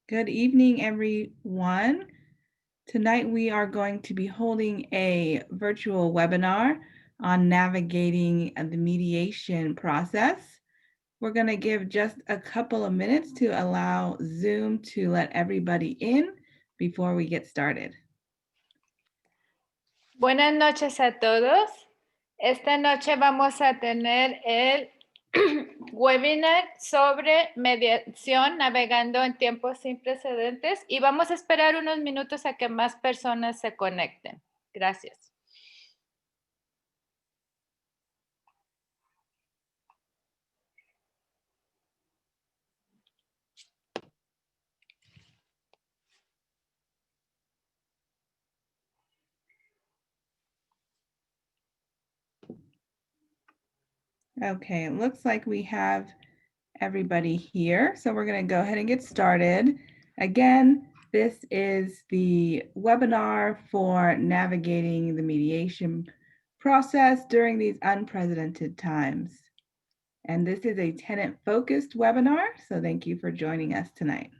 Good evening, everyone. Tonight we are going to be holding a virtual webinar on navigating the mediation process. We're going to give just a couple of minutes to allow Zoom to let everybody in before we get started. Buenas noches a todos. Esta noche vamos a tener el webinar sobre mediación navegando en tiempos sin precedentes y vamos a esperar unos minutos a que más personas se conecten. Gracias. Okay, it looks like we have everybody here. So we're going to go ahead and get started. Again, this is the webinar for navigating the mediation process during these unprecedented times. And this is a tenant-focused webinar, so thank you for joining us tonight.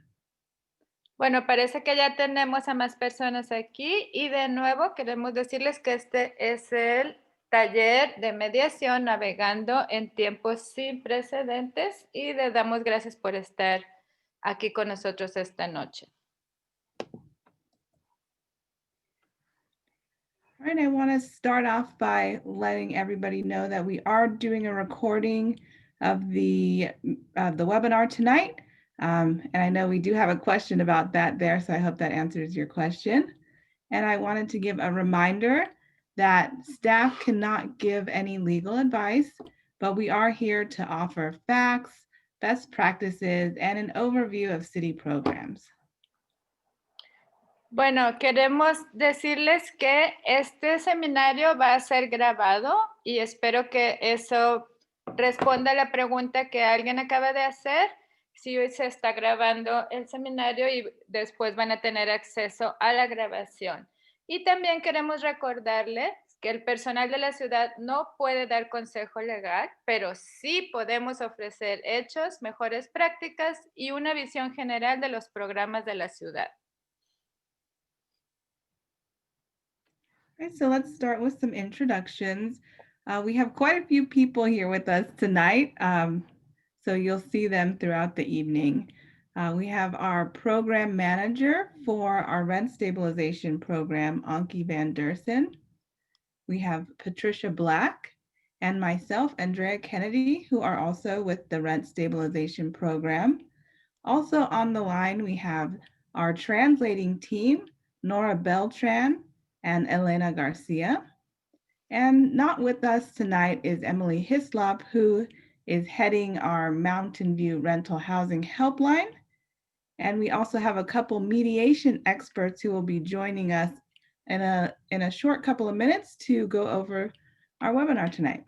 Bueno, parece que ya tenemos a más personas aquí y de nuevo queremos decirles que este es el taller de mediación navegando en tiempos sin precedentes y les damos gracias por estar aquí con nosotros esta noche. All right, I want to start off by letting everybody know that we are doing a recording of the webinar tonight. And I know we do have a question about that there, so I hope that answers your question. And I wanted to give a reminder that staff cannot give any legal advice, but we are here to offer facts, best practices, and an overview of city programs. Bueno, queremos decirles que este seminario va a ser grabado y espero que eso responda a la pregunta que alguien acaba de hacer. Si hoy se está grabando el seminario y después van a tener acceso a la grabación. Y también queremos recordarles que el personal de la ciudad no puede dar consejo legal, pero sí podemos ofrecer hechos, mejores prácticas y una visión general de los programas de la ciudad. All right, so let's start with some introductions. We have quite a few people here with us tonight, so you'll see them throughout the evening. We have our program manager for our rent stabilization program, Anki Van Dersen. We have Patricia Black and myself, Andrea Kennedy, who are also with the rent stabilization program. Also on the line, we have our translating team, Nora Beltran and Elena Garcia. And not with us tonight is Emily Hislop, who is heading our Mountain View Rental Housing Helpline. And we also have a couple mediation experts who will be joining us in a short couple of minutes to go over our webinar tonight.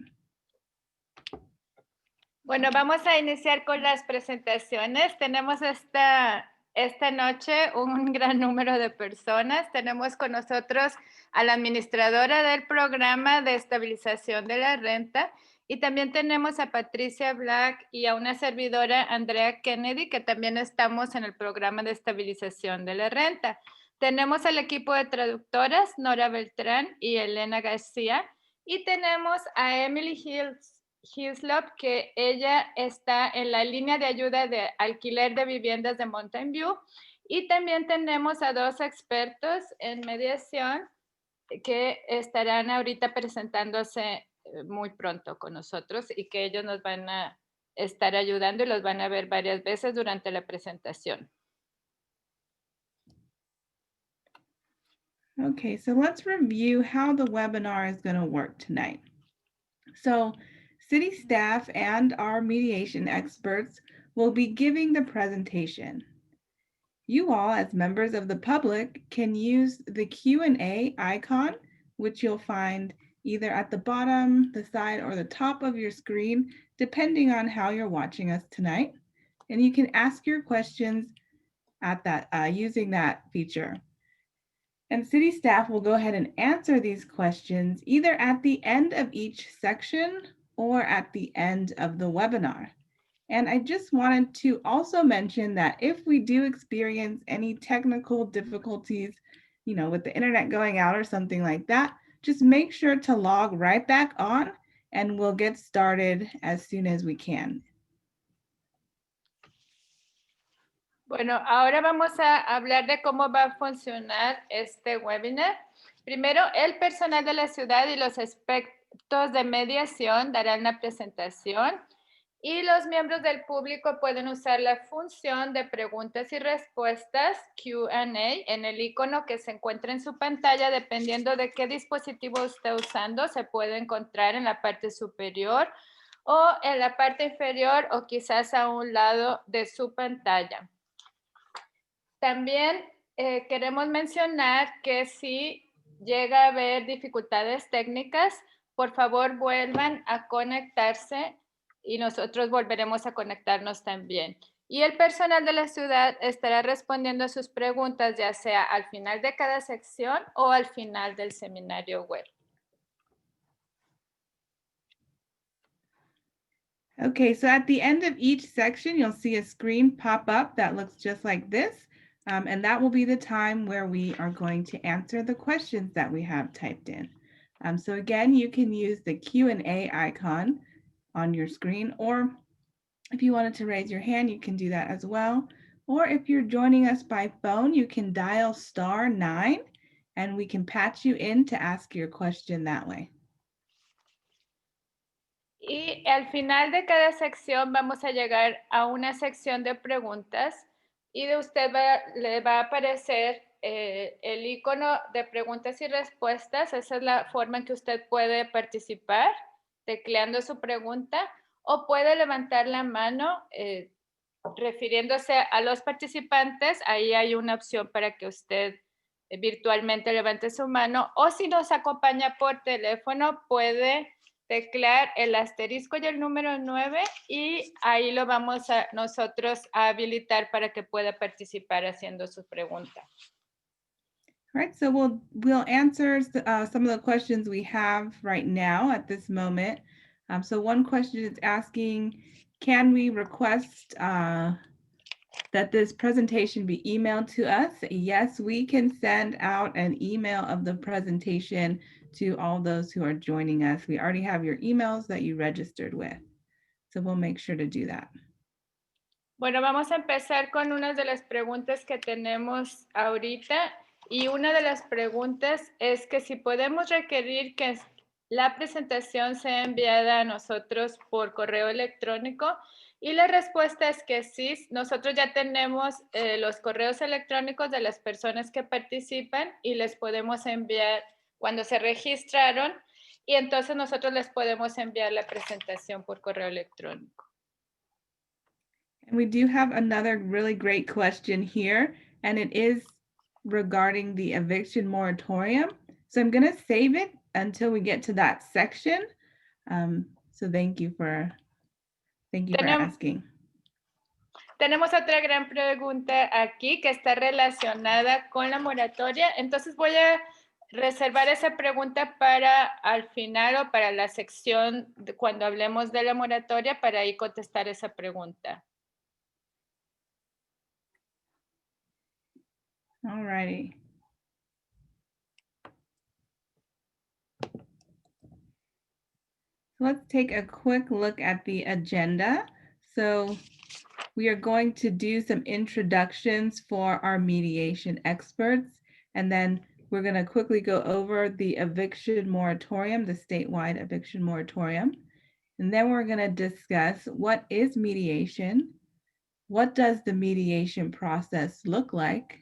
Bueno, vamos a iniciar con las presentaciones. Tenemos esta noche un gran número de personas. Tenemos con nosotros a la administradora del programa de estabilización de la renta y también tenemos a Patricia Black y a una servidora, Andrea Kennedy, que también estamos en el programa de estabilización de la renta. Tenemos al equipo de traductoras, Nora Beltrán y Elena García, y tenemos a Emily Hislop, que ella está en la línea de ayuda de alquiler de viviendas de Mountain View. Y también tenemos a dos expertos en mediación que estarán ahorita presentándose muy pronto con nosotros y que ellos nos van a estar ayudando y los van a ver varias veces durante la presentación. Okay, so let's review how the webinar is going to work tonight. So city staff and our mediation experts will be giving the presentation. You all, as members of the public, can use the Q&A icon, which you'll find either at the bottom, the side, or the top of your screen, depending on how you're watching us tonight. And you can ask your questions at that using that feature. And city staff will go ahead and answer these questions either at the end of each section or at the end of the webinar. And I just wanted to also mention that if we do experience any technical difficulties, with the internet going out or something like that, just make sure to log right back on and we'll get started as soon as we can. Bueno, ahora vamos a hablar de cómo va a funcionar este webinar. Primero, el personal de la ciudad y los expertos de mediación darán la presentación y los miembros del público pueden usar la función de preguntas y respuestas Q&A en el icono que se encuentra en su pantalla. Dependiendo de qué dispositivo esté usando, se puede encontrar en la parte superior o en la parte inferior o quizás a un lado de su pantalla. También queremos mencionar que si llega a haber dificultades técnicas, por favor vuelvan a conectarse y nosotros volveremos a conectarnos también. Y el personal de la ciudad estará respondiendo a sus preguntas, ya sea al final de cada sección o al final del seminario web. Okay, so at the end of each section, you'll see a screen pop up that looks just like this. And that will be the time where we are going to answer the questions that we have typed in. So again, you can use the Q&A icon on your screen, or if you wanted to raise your hand, you can do that as well. Or if you're joining us by phone, you can dial *9 and we can patch you in to ask your question that way. Y al final de cada sección vamos a llegar a una sección de preguntas y de usted le va a aparecer el icono de preguntas y respuestas. Esa es la forma en que usted puede participar, tecleando su pregunta, o puede levantar la mano refiriéndose a los participantes. Ahí hay una opción para que usted virtualmente levante su mano, o si nos acompaña por teléfono, puede teclear el asterisco y el número 9 y ahí lo vamos a nosotros a habilitar para que pueda participar haciendo su pregunta. All right, so we'll answer some of the questions we have right now at this moment. So one question is asking, can we request that this presentation be emailed to us? Yes, we can send out an email of the presentation to all those who are joining us. We already have your emails that you registered with. So we'll make sure to do that. Bueno, vamos a empezar con una de las preguntas que tenemos ahorita. Y una de las preguntas es que si podemos requerir que la presentación sea enviada a nosotros por correo electrónico. Y la respuesta es que sí, nosotros ya tenemos los correos electrónicos de las personas que participan y les podemos enviar cuando se registraron y entonces nosotros les podemos enviar la presentación por correo electrónico. And we do have another really great question here, and it is regarding the eviction moratorium. So I'm going to save it until we get to that section. So thank you for asking. Tenemos otra gran pregunta aquí que está relacionada con la moratoria. Entonces voy a reservar esa pregunta para al final o para la sección de cuando hablemos de la moratoria para ahí contestar esa pregunta. All righty. Let's take a quick look at the agenda. So we are going to do some introductions for our mediation experts, and then we're going to quickly go over the eviction moratorium, the statewide eviction moratorium. And then we're going to discuss what is mediation, what does the mediation process look like,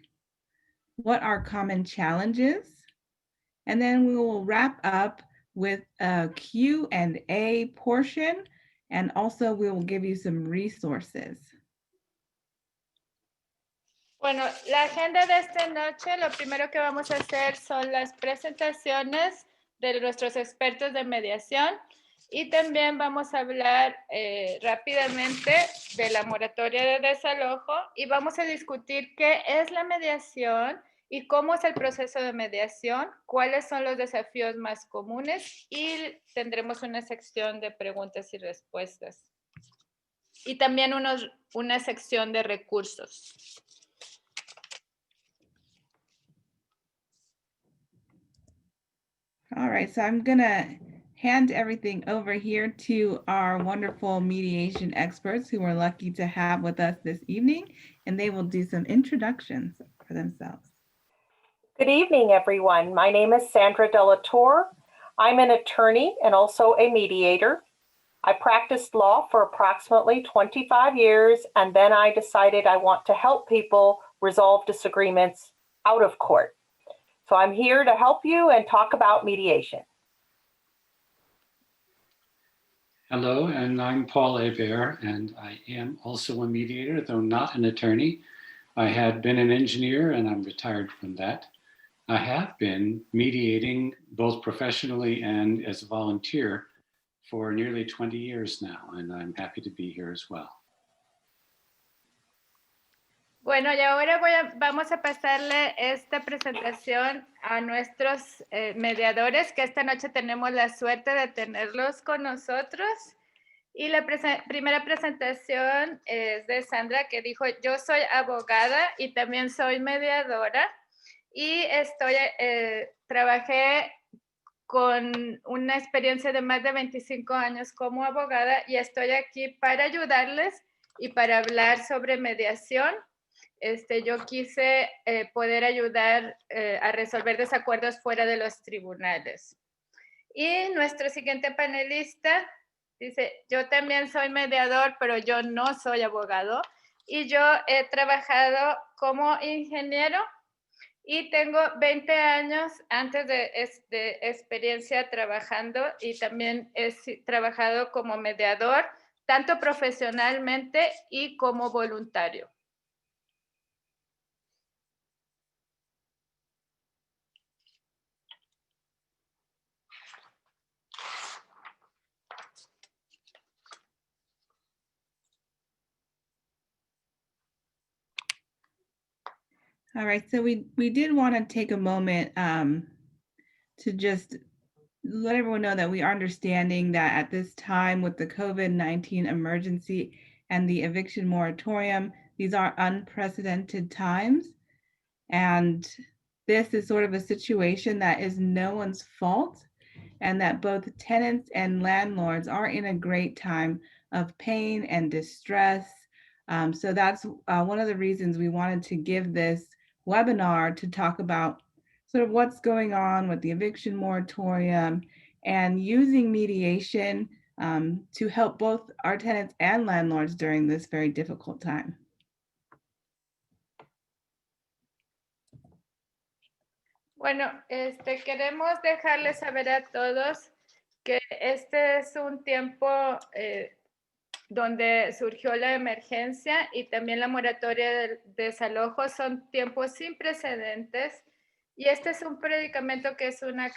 what are common challenges, and then we will wrap up with a Q&A portion, and also we will give you some resources. Bueno, la agenda de esta noche, lo primero que vamos a hacer son las presentaciones de nuestros expertos de mediación y también vamos a hablar rápidamente de la moratoria de desalojo y vamos a discutir qué es la mediación y cómo es el proceso de mediación, cuáles son los desafíos más comunes y tendremos una sección de preguntas y respuestas. y también una sección de recursos. All right, so I'm gonna hand everything over here to our wonderful mediation experts who we're lucky to have with us this evening, and they will do some introductions for themselves. Good evening, everyone. My name is Sandra Delatour. I'm an attorney and also a mediator. I practiced law for approximately 25 years, and then I decided I want to help people resolve disagreements out of court. So I'm here to help you and talk about mediation. Hello, and I'm Paul Hebert, and I am also a mediator, though not an attorney. I had been an engineer, and I'm retired from that. I have been mediating both professionally and as a volunteer for nearly 20 years now, and I'm happy to be here as well. Bueno, y ahora vamos a pasarle esta presentación a nuestros mediadores, que esta noche tenemos la suerte de tenerlos con nosotros. Y la primera presentación es de Sandra, que dijo, yo soy abogada y también soy mediadora. Y trabajé con una experiencia de más de 25 años como abogada y estoy aquí para ayudarles y para hablar sobre mediación. Yo quise poder ayudar a resolver desacuerdos fuera de los tribunales. Y nuestro siguiente panelista dice, yo también soy mediador, pero yo no soy abogado. Y yo he trabajado como ingeniero y tengo 20 años antes de experiencia trabajando y también he trabajado como mediador, tanto profesionalmente y como voluntario. All right, so we did want to take a moment to just let everyone know that we are understanding that at this time with the COVID-19 emergency and the eviction moratorium, these are unprecedented times. And this is sort of a situation that is no one's fault, and that both tenants and landlords are in a great time of pain and distress. So that's one of the reasons we wanted to give this webinar to talk about sort of what's going on with the eviction moratorium and using mediation to help both our tenants and landlords during this very difficult time. Bueno, queremos dejarles saber a todos que este es un tiempo donde surgió la emergencia y también la moratoria del desalojo. Son tiempos sin precedentes y este es un predicamento que es una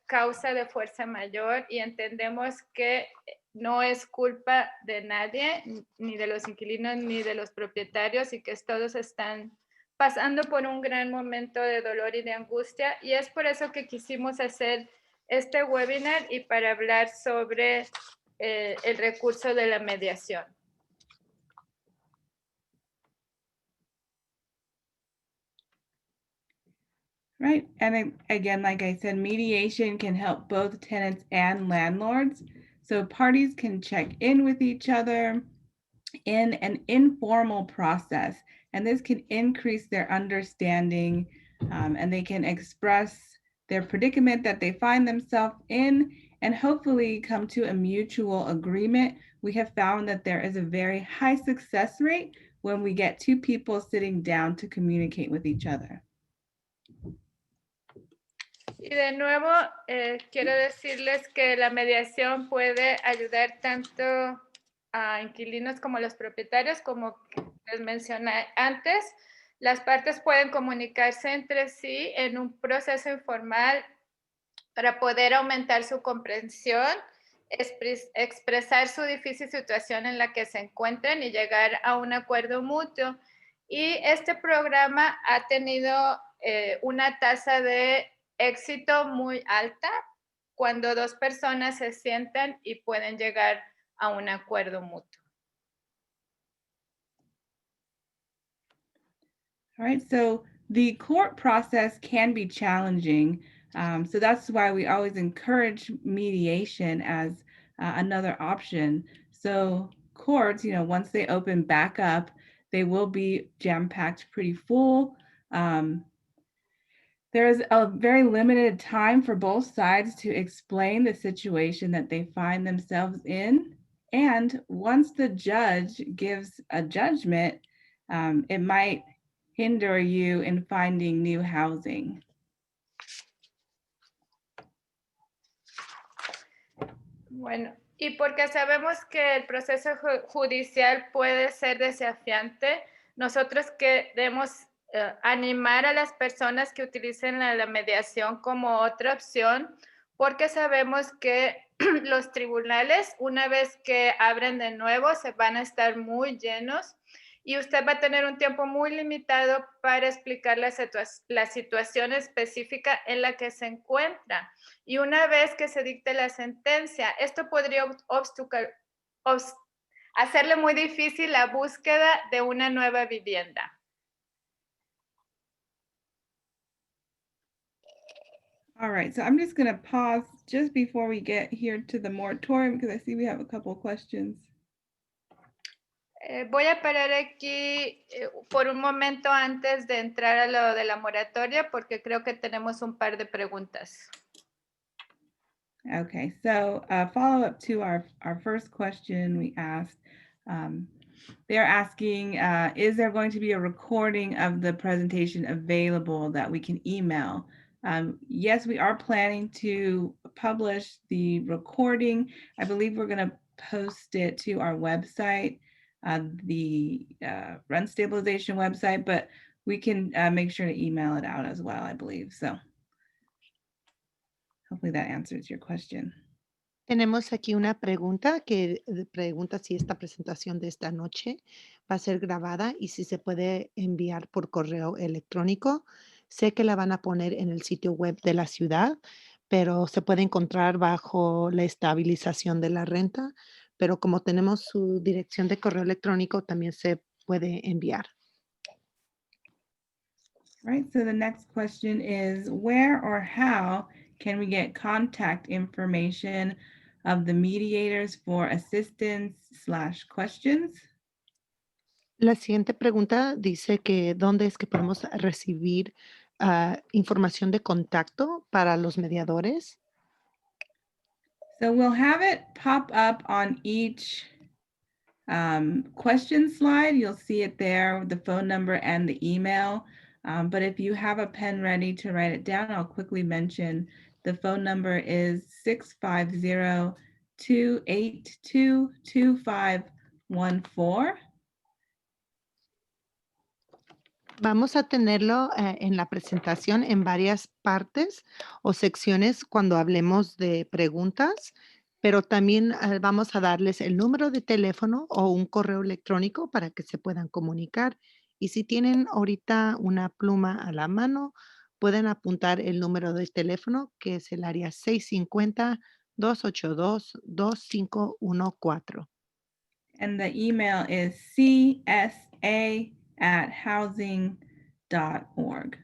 causa de fuerza mayor y entendemos que no es culpa de nadie, ni de los inquilinos ni de los propietarios y que todos están pasando por un gran momento de dolor y de angustia y es por eso que quisimos hacer este webinar y para hablar sobre el recurso de la mediación. Right, and again, like I said, mediation can help both tenants and landlords. So parties can check in with each other in an informal process, and this can increase their understanding and they can express their predicament that they find themselves in and hopefully come to a mutual agreement. We have found that there is a very high success rate when we get two people sitting down to communicate with each other. Y de nuevo, quiero decirles que la mediación puede ayudar tanto a inquilinos como a los propietarios, como les mencioné antes. Las partes pueden comunicarse entre sí en un proceso informal para poder aumentar su comprensión, expresar su difícil situación en la que se encuentran y llegar a un acuerdo mutuo. Y este programa ha tenido una tasa de éxito muy alta cuando dos personas se sientan y pueden llegar a un acuerdo mutuo. All right, so the court process can be challenging. So that's why we always encourage mediation as another option. So courts, once they open back up, they will be jam-packed pretty full. There's a very limited time for both sides to explain the situation that they find themselves in. And once the judge gives a judgment, it might hinder you in finding new housing. Bueno, y porque sabemos que el proceso judicial puede ser desafiante, nosotros queremos animar a las personas que utilicen la mediación como otra opción, porque sabemos que los tribunales, una vez que abren de nuevo, se van a estar muy llenos y usted va a tener un tiempo muy limitado para explicar la situación específica en la que se encuentra. Y una vez que se dicte la sentencia, esto podría hacerle muy difícil la búsqueda de una nueva vivienda. All right, so I'm just going to pause just before we get here to the moratorium because I see we have a couple of questions. Voy a parar aquí por un momento antes de entrar a lo de la moratoria porque creo que tenemos un par de preguntas. Okay, so follow up to our first question we asked. They're asking, is there going to be a recording of the presentation available that we can email? Yes, we are planning to publish the recording. I believe we're going to post it to our website, the rent stabilization website, but we can make sure to email it out as well, I believe. So hopefully that answers your question. Tenemos aquí una pregunta que pregunta si esta presentación de esta noche va a ser grabada y si se puede enviar por correo electrónico. Sé que la van a poner en el sitio web de la ciudad, pero se puede encontrar bajo la estabilización de la renta, pero como tenemos su dirección de correo electrónico, también se puede enviar. Right, so the next question is, where or how can we get contact information of the mediators for assistance/questions? La siguiente pregunta dice que ¿dónde es que podemos recibir información de contacto para los mediadores? So we'll have it pop up on each question slide. You'll see it there, the phone number and the email. But if you have a pen ready to write it down, I'll quickly mention the phone number is 650-282-2514. Vamos a tenerlo en la presentación en varias partes o secciones cuando hablemos de preguntas, pero también vamos a darles el número de teléfono o un correo electrónico para que se puedan comunicar. Y si tienen ahorita una pluma a la mano, pueden apuntar el número de teléfono que es el área 650-282-2514. And the email is csa@housing.org.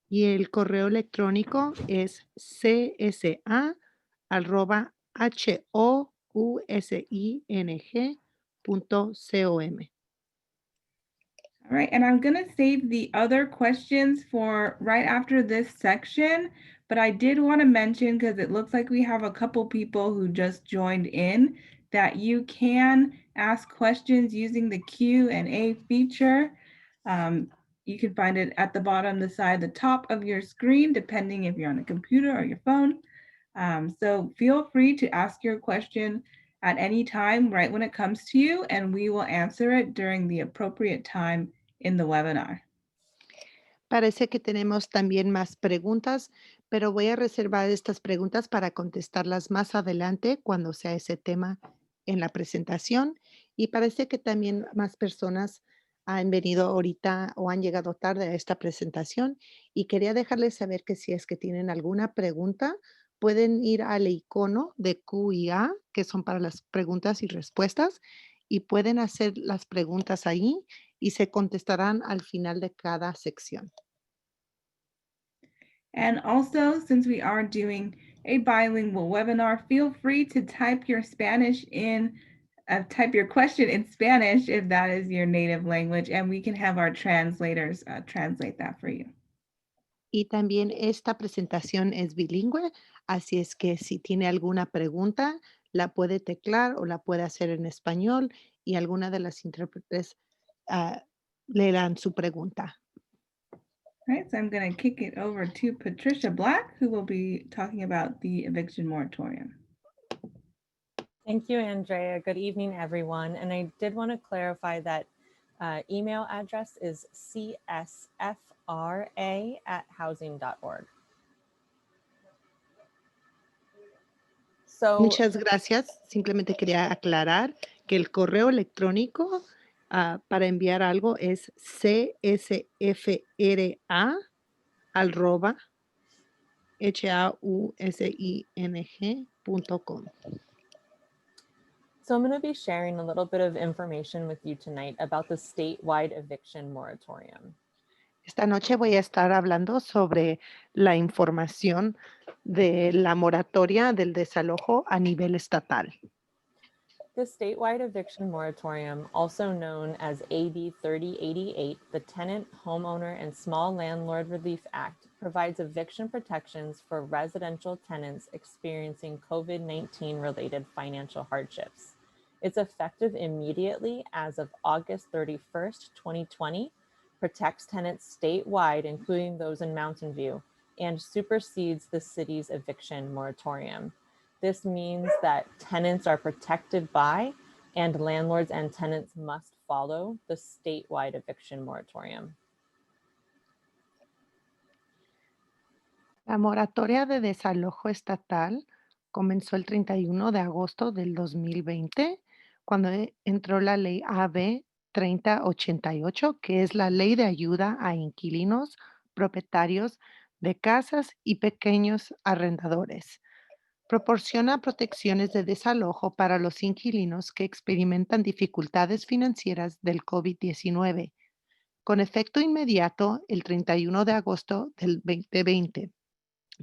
Y el correo electrónico es csa@housing.com. All right, and I'm gonna save the other questions for right after this section, but I did want to mention, because it looks like we have a couple people who just joined in, that you can ask questions using the Q&A feature. You can find it at the bottom, the side, the top of your screen, depending if you're on a computer or your phone. So feel free to ask your question at any time, right when it comes to you, and we will answer it during the appropriate time in the webinar. Parece que tenemos también más preguntas, pero voy a reservar estas preguntas para contestarlas más adelante cuando sea ese tema en la presentación. Y parece que también más personas han venido ahorita o han llegado tarde a esta presentación y quería dejarles saber que si es que tienen alguna pregunta, pueden ir al icono de Q y A, que son para las preguntas y respuestas, y pueden hacer las preguntas ahí y se contestarán al final de cada sección. And also, since we are doing a bilingual webinar, feel free to type your type your question in Spanish if that is your native language, and we can have our translators translate that for you. Y también esta presentación es bilingüe, así es que si tiene alguna pregunta, la puede teclar o la puede hacer en español y alguna de las intérpretes leerán su pregunta. All right, so I'm going to kick it over to Patricia Black, who will be talking about the eviction moratorium. Thank you, Andrea. Good evening, everyone. And I did want to clarify that email address is csfra@housing.org. So, Muchas gracias. Simplemente quería aclarar que el correo electrónico para enviar algo es csfra@housing.com. So I'm going to be sharing a little bit of information with you tonight about the statewide eviction moratorium. Esta noche voy a estar hablando sobre la información de la moratoria del desalojo a nivel estatal. The statewide eviction moratorium, also known as AB 3088, the Tenant, Homeowner, and Small Landlord Relief Act, provides eviction protections for residential tenants experiencing COVID-19 related financial hardships. It's effective immediately as of August 31st, 2020, protects tenants statewide, including those in Mountain View, and supersedes the city's eviction moratorium. This means that tenants are protected by and landlords and tenants must follow the statewide eviction moratorium. La moratoria de desalojo estatal comenzó el 31 de agosto del 2020, cuando entró la ley AB 3088, que es la ley de ayuda a inquilinos, propietarios de casas y pequeños arrendadores. Proporciona protecciones de desalojo para los inquilinos que experimentan dificultades financieras del COVID-19, con efecto inmediato el 31 de agosto del 2020.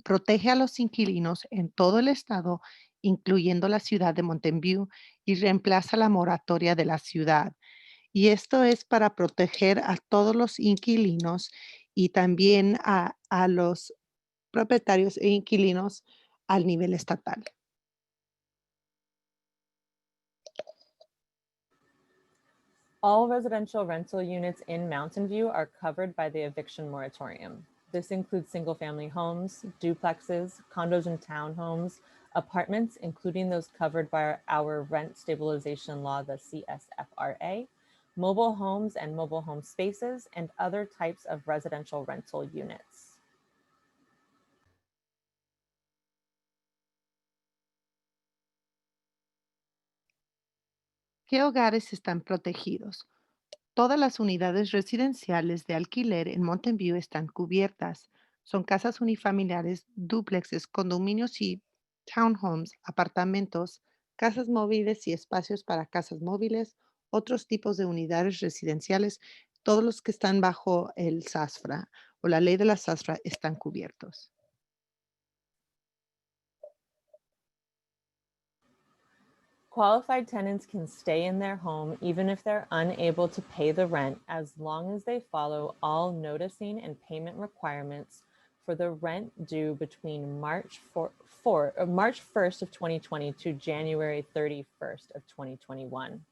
Protege a los inquilinos en todo el estado, incluyendo la ciudad de Mountain View, y reemplaza la moratoria de la ciudad. Y esto es para proteger a todos los inquilinos y también a los propietarios e inquilinos al nivel estatal. All residential rental units in Mountain View are covered by the eviction moratorium. This includes single-family homes, duplexes, condos and townhomes, apartments, including those covered by our rent stabilization law, the CSFRA, mobile homes and mobile home spaces, and other types of residential rental units. ¿Qué hogares están protegidos? Todas las unidades residenciales de alquiler en Mountain View están cubiertas. Son casas unifamiliares, duplexes, condominios y townhomes, apartamentos, casas móviles y espacios para casas móviles, otros tipos de unidades residenciales, todos los que están bajo el SASFRA o la ley de la SASFRA están cubiertos. Qualified tenants can stay in their home even if they're unable to pay the rent, as long as they follow all noticing and payment requirements for the rent due between March 1st of 2020 to January 31st of 2021.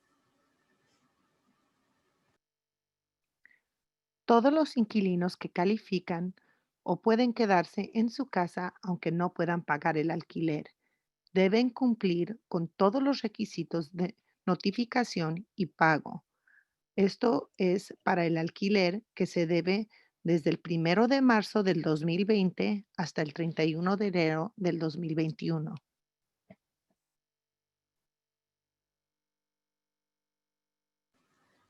Todos los inquilinos que califican o pueden quedarse en su casa aunque no puedan pagar el alquiler deben cumplir con todos los requisitos de notificación y pago. Esto es para el alquiler que se debe desde el 1 de marzo del 2020 hasta el 31 de enero del 2021.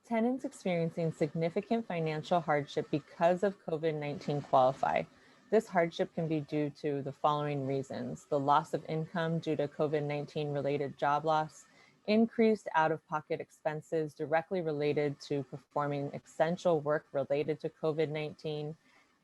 Tenants experiencing significant financial hardship because of COVID-19 qualify. This hardship can be due to the following reasons: the loss of income due to COVID-19 related job loss, increased out-of-pocket expenses directly related to performing essential work related to COVID-19,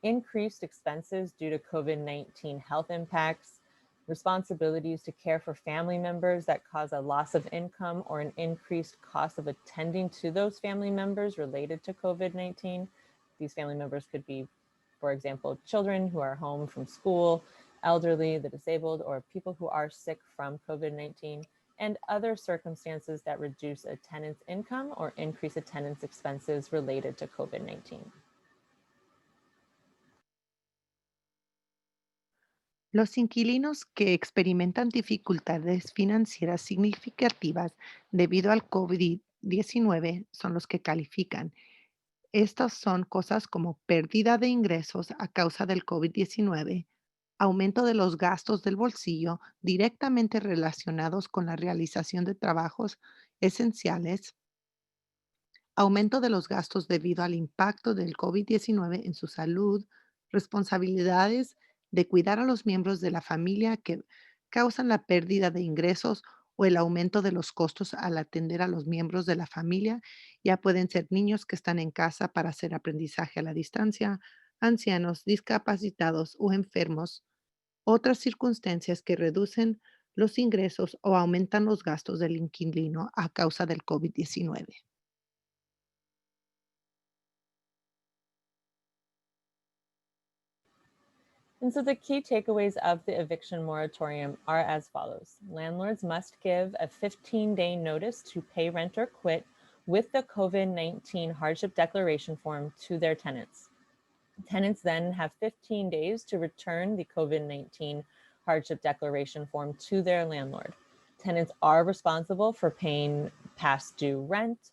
increased expenses due to COVID-19 health impacts, responsibilities to care for family members that cause a loss of income or an increased cost of attending to those family members related to COVID-19. These family members could be, for example, children who are home from school, elderly, the disabled, or people who are sick from COVID-19, and other circumstances that reduce a tenant's income or increase a tenant's expenses related to COVID-19. Los inquilinos que experimentan dificultades financieras significativas debido al COVID-19 son los que califican. Estas son cosas como pérdida de ingresos a causa del COVID-19, aumento de los gastos del bolsillo directamente relacionados con la realización de trabajos esenciales, aumento de los gastos debido al impacto del COVID-19 en su salud, responsabilidades de cuidar a los miembros de la familia que causan la pérdida de ingresos o el aumento de los costos al atender a los miembros de la familia. Ya pueden ser niños que están en casa para hacer aprendizaje a la distancia, ancianos, discapacitados o enfermos. Otras circunstancias que reducen los ingresos o aumentan los gastos del inquilino a causa del COVID-19. And so the key takeaways of the eviction moratorium are as follows. Landlords must give a 15-day notice to pay rent or quit with the COVID-19 hardship declaration form to their tenants. Tenants then have 15 days to return the COVID-19 hardship declaration form to their landlord. Tenants are responsible for paying past due rent,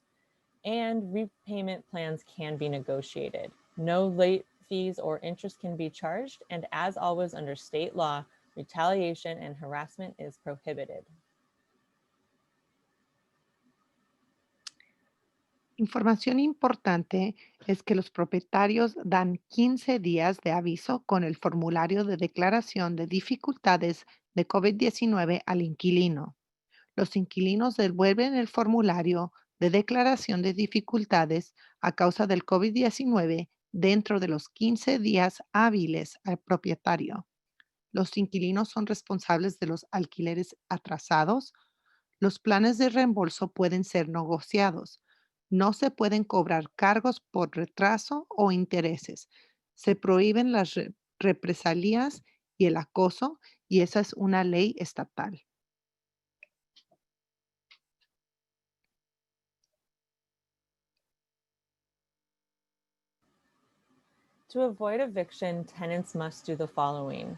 and repayment plans can be negotiated. No late fees or interest can be charged, and as always under state law, retaliation and harassment is prohibited. Información importante es que los propietarios dan 15 días de aviso con el formulario de declaración de dificultades de COVID-19 al inquilino. Los inquilinos devuelven el formulario de declaración de dificultades a causa del COVID-19 dentro de los 15 días hábiles al propietario. Los inquilinos son responsables de los alquileres atrasados. Los planes de reembolso pueden ser negociados. No se pueden cobrar cargos por retraso o intereses. Se prohíben las represalias y el acoso, y esa es una ley estatal. To avoid eviction, tenants must do the following.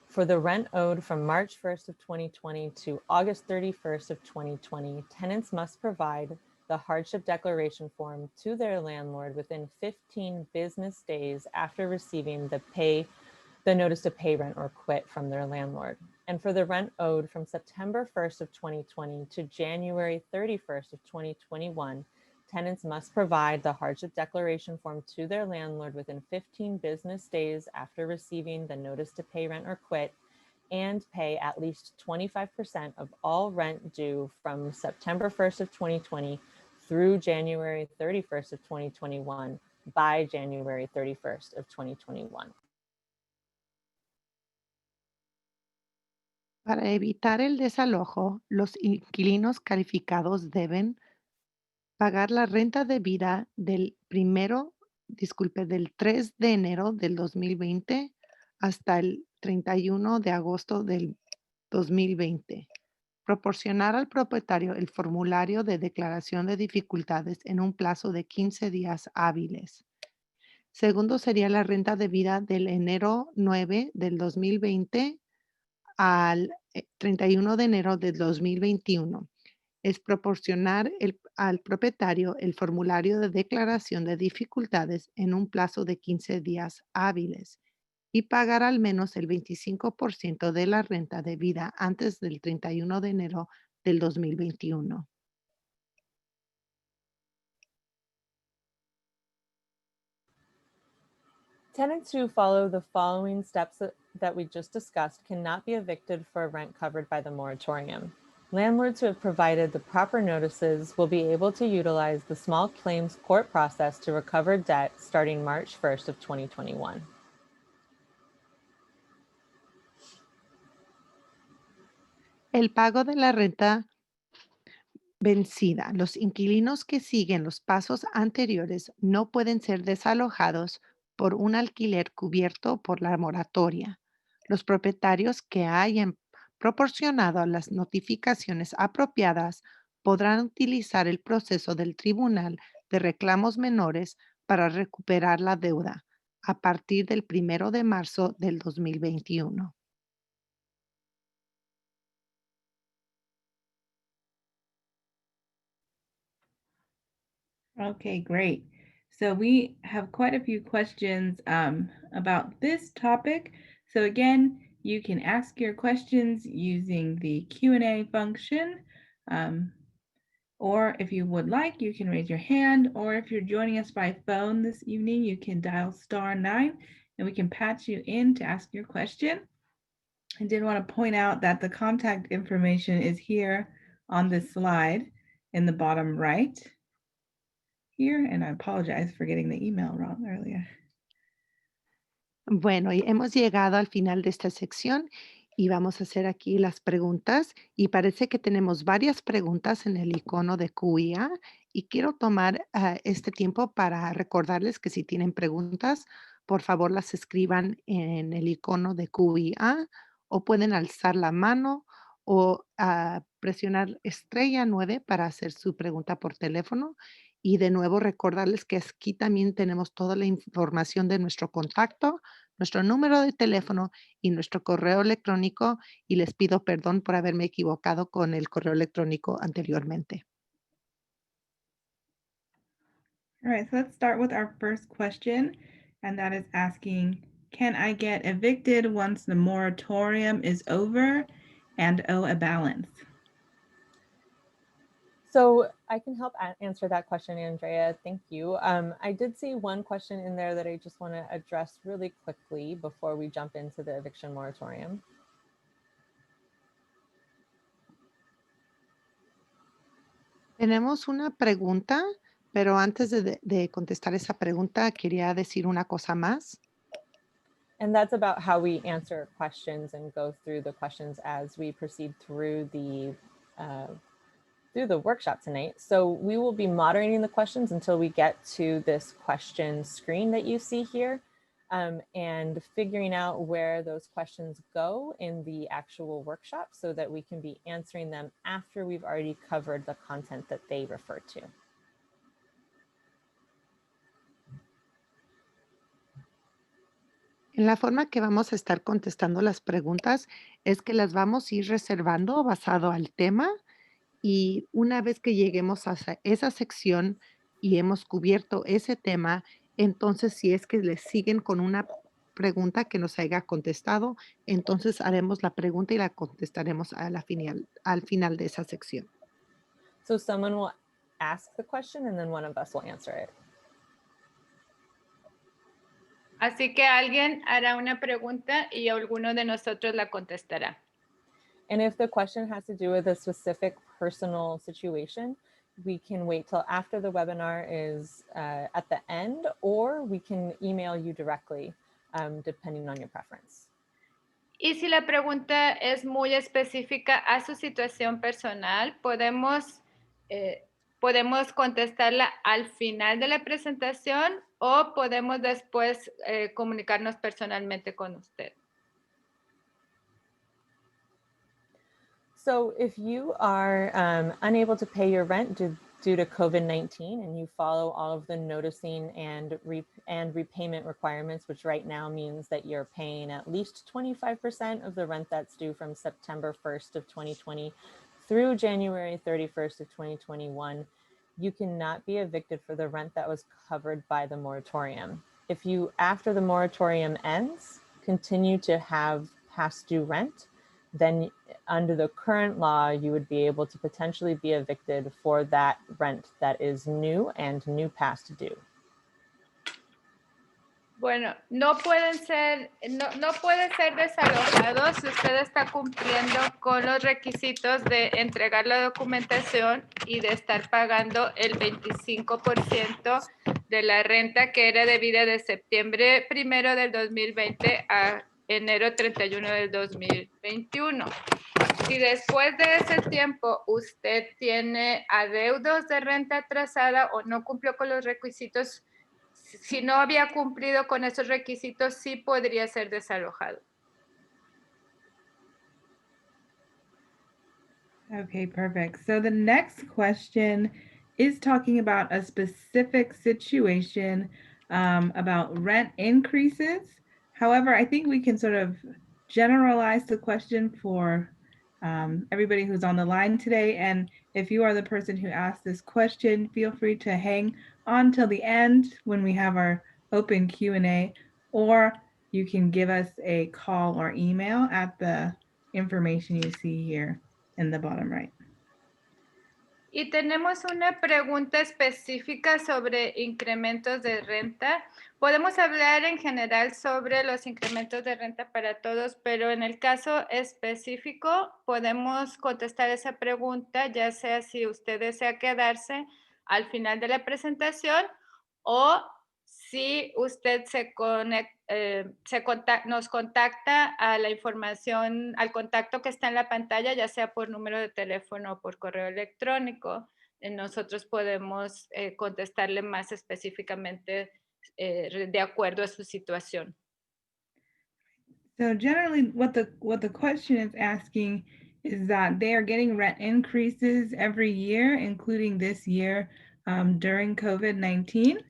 For the rent owed from March 1st of 2020 to August 31st of 2020, tenants must provide the hardship declaration form to their landlord within 15 business days after receiving the notice to pay rent or quit from their landlord. And for the rent owed from September 1st of 2020 to January 31st of 2021, tenants must provide the hardship declaration form to their landlord within 15 business days after receiving the notice to pay rent or quit, and pay at least 25% of all rent due from September 1st of 2020 through January 31st of 2021 by January 31st of 2021. Para evitar el desalojo, los inquilinos calificados deben pagar la renta debida del 3 de enero del 2020 hasta el 31 de agosto del 2020. Proporcionar al propietario el formulario de declaración de dificultades en un plazo de 15 días hábiles. Segundo sería la renta debida del enero 9 del 2020 al 31 de enero del 2021. Es proporcionar al propietario el formulario de declaración de dificultades en un plazo de 15 días hábiles y pagar al menos el 25% de la renta debida antes del 31 de enero del 2021. Tenants who follow the following steps that we just discussed cannot be evicted for rent covered by the moratorium. Landlords who have provided the proper notices will be able to utilize the small claims court process to recover debt starting March 1st of 2021. El pago de la renta vencida. Los inquilinos que siguen los pasos anteriores no pueden ser desalojados por un alquiler cubierto por la moratoria. Los propietarios que hayan proporcionado las notificaciones apropiadas podrán utilizar el proceso del Tribunal de Reclamos Menores para recuperar la deuda a partir del 1 de marzo del 2021. Okay, great. So we have quite a few questions about this topic. So again, you can ask your questions using the Q&A function. Or if you would like, you can raise your hand. Or if you're joining us by phone this evening, you can dial *9 and we can patch you in to ask your question. I did want to point out that the contact information is here on this slide in the bottom right here, and I apologize for getting the email wrong earlier. Bueno, y hemos llegado al final de esta sección y vamos a hacer aquí las preguntas. Y parece que tenemos varias preguntas en el icono de QIA y quiero tomar este tiempo para recordarles que si tienen preguntas, por favor las escriban en el icono de QIA o pueden alzar la mano o presionar *9 para hacer su pregunta por teléfono. Y de nuevo recordarles que aquí también tenemos toda la información de nuestro contacto, nuestro número de teléfono y nuestro correo electrónico, y les pido perdón por haberme equivocado con el correo electrónico anteriormente. All right, so let's start with our first question, and that is asking, can I get evicted once the moratorium is over and owe a balance? So I can help answer that question, Andrea. Thank you. I did see one question in there that I just want to address really quickly before we jump into the eviction moratorium. Tenemos una pregunta, pero antes de contestar esa pregunta, quería decir una cosa más. And that's about how we answer questions and go through the questions as we proceed through the workshop tonight. So we will be moderating the questions until we get to this question screen that you see here, and figuring out where those questions go in the actual workshop so that we can be answering them after we've already covered the content that they refer to. En la forma que vamos a estar contestando las preguntas es que las vamos a ir reservando basado al tema. Y una vez que lleguemos a esa sección y hemos cubierto ese tema, entonces si es que les siguen con una pregunta que nos haya contestado, entonces haremos la pregunta y la contestaremos al final de esa sección. So someone will ask the question and then one of us will answer it. Así que alguien hará una pregunta y alguno de nosotros la contestará. And if the question has to do with a specific personal situation, we can wait till after the webinar is at the end, or we can email you directly, depending on your preference. Y si la pregunta es muy específica a su situación personal, podemos contestarla al final de la presentación o podemos después comunicarnos personalmente con usted. So if you are unable to pay your rent due to COVID-19 and you follow all of the noticing and repayment requirements, which right now means that you're paying at least 25% of the rent that's due from September 1st of 2020 through January 31st of 2021, you cannot be evicted for the rent that was covered by the moratorium. If you, after the moratorium ends, continue to have past due rent, then under the current law, you would be able to potentially be evicted for that rent that is new and new past due. Bueno, no pueden ser desalojados si usted está cumpliendo con los requisitos de entregar la documentación y de estar pagando el 25% de la renta que era debida de septiembre 1 del 2020 a enero 31 del 2021. Si después de ese tiempo usted tiene adeudos de renta atrasada o no cumplió con los requisitos, si no había cumplido con esos requisitos, sí podría ser desalojado. Okay, perfect. So the next question is talking about a specific situation about rent increases. However, I think we can sort of generalize the question for everybody who's on the line today. And if you are the person who asked this question, feel free to hang on till the end when we have our open Q&A, or you can give us a call or email at the information you see here in the bottom right. Y tenemos una pregunta específica sobre incrementos de renta. Podemos hablar en general sobre los incrementos de renta para todos, pero en el caso específico podemos contestar esa pregunta, ya sea si usted desea quedarse al final de la presentación o si usted nos contacta a la información, al contacto que está en la pantalla, ya sea por número de teléfono o por correo electrónico, nosotros podemos contestarle más específicamente de acuerdo a su situación. So generally what the question is asking is that they are getting rent increases every year, including this year during COVID-19.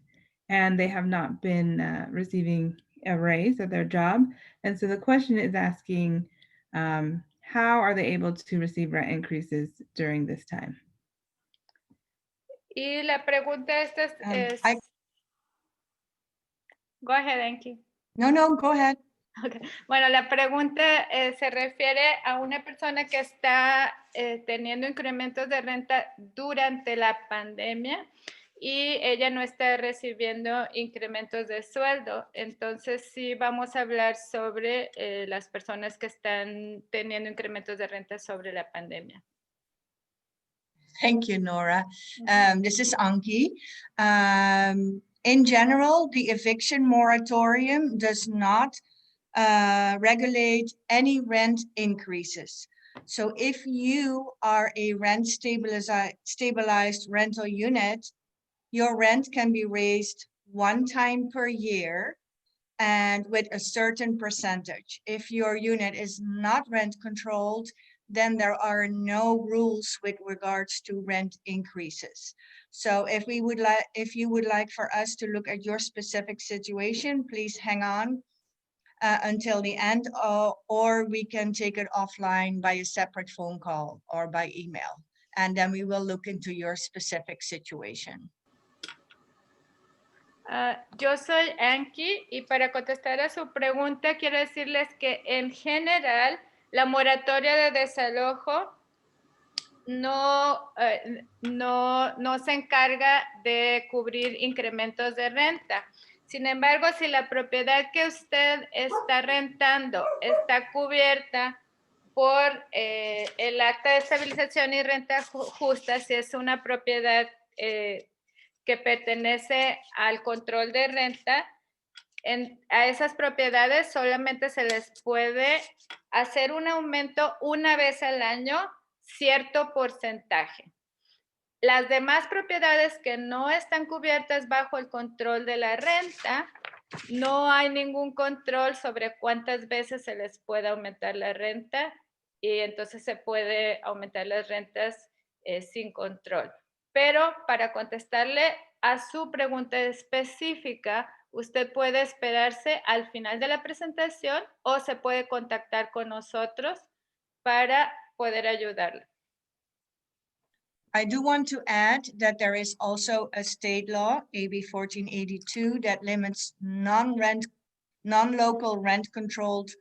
And they have not been receiving a raise at their job. And so the question is asking, how are they able to receive rent increases during this time? Y la pregunta esta es... Go ahead, Enki. No, go ahead. Okay. Bueno, la pregunta se refiere a una persona que está teniendo incrementos de renta durante la pandemia y ella no está recibiendo incrementos de sueldo. Entonces, sí vamos a hablar sobre las personas que están teniendo incrementos de renta sobre la pandemia. Thank you, Nora. This is Anki. In general, the eviction moratorium does not regulate any rent increases. So if you are a rent stabilized rental unit, your rent can be raised one time per year and with a certain percentage. If your unit is not rent controlled, then there are no rules with regards to rent increases. So if you would like for us to look at your specific situation, please hang on until the end, or we can take it offline by a separate phone call or by email. And then we will look into your specific situation. Yo soy Anki y para contestar a su pregunta quiero decirles que en general la moratoria de desalojo no se encarga de cubrir incrementos de renta. Sin embargo, si la propiedad que usted está rentando está cubierta por el acta de estabilización y renta justa, si es una propiedad que pertenece al control de renta, a esas propiedades solamente se les puede hacer un aumento una vez al año, cierto porcentaje. Las demás propiedades que no están cubiertas bajo el control de la renta, no hay ningún control sobre cuántas veces se les puede aumentar la renta y entonces se puede aumentar las rentas sin control. Pero para contestarle a su pregunta específica, usted puede esperarse al final de la presentación o se puede contactar con nosotros para poder ayudarle. I do want to add that there is also a state law, AB 1482, that limits non-local rent-controlled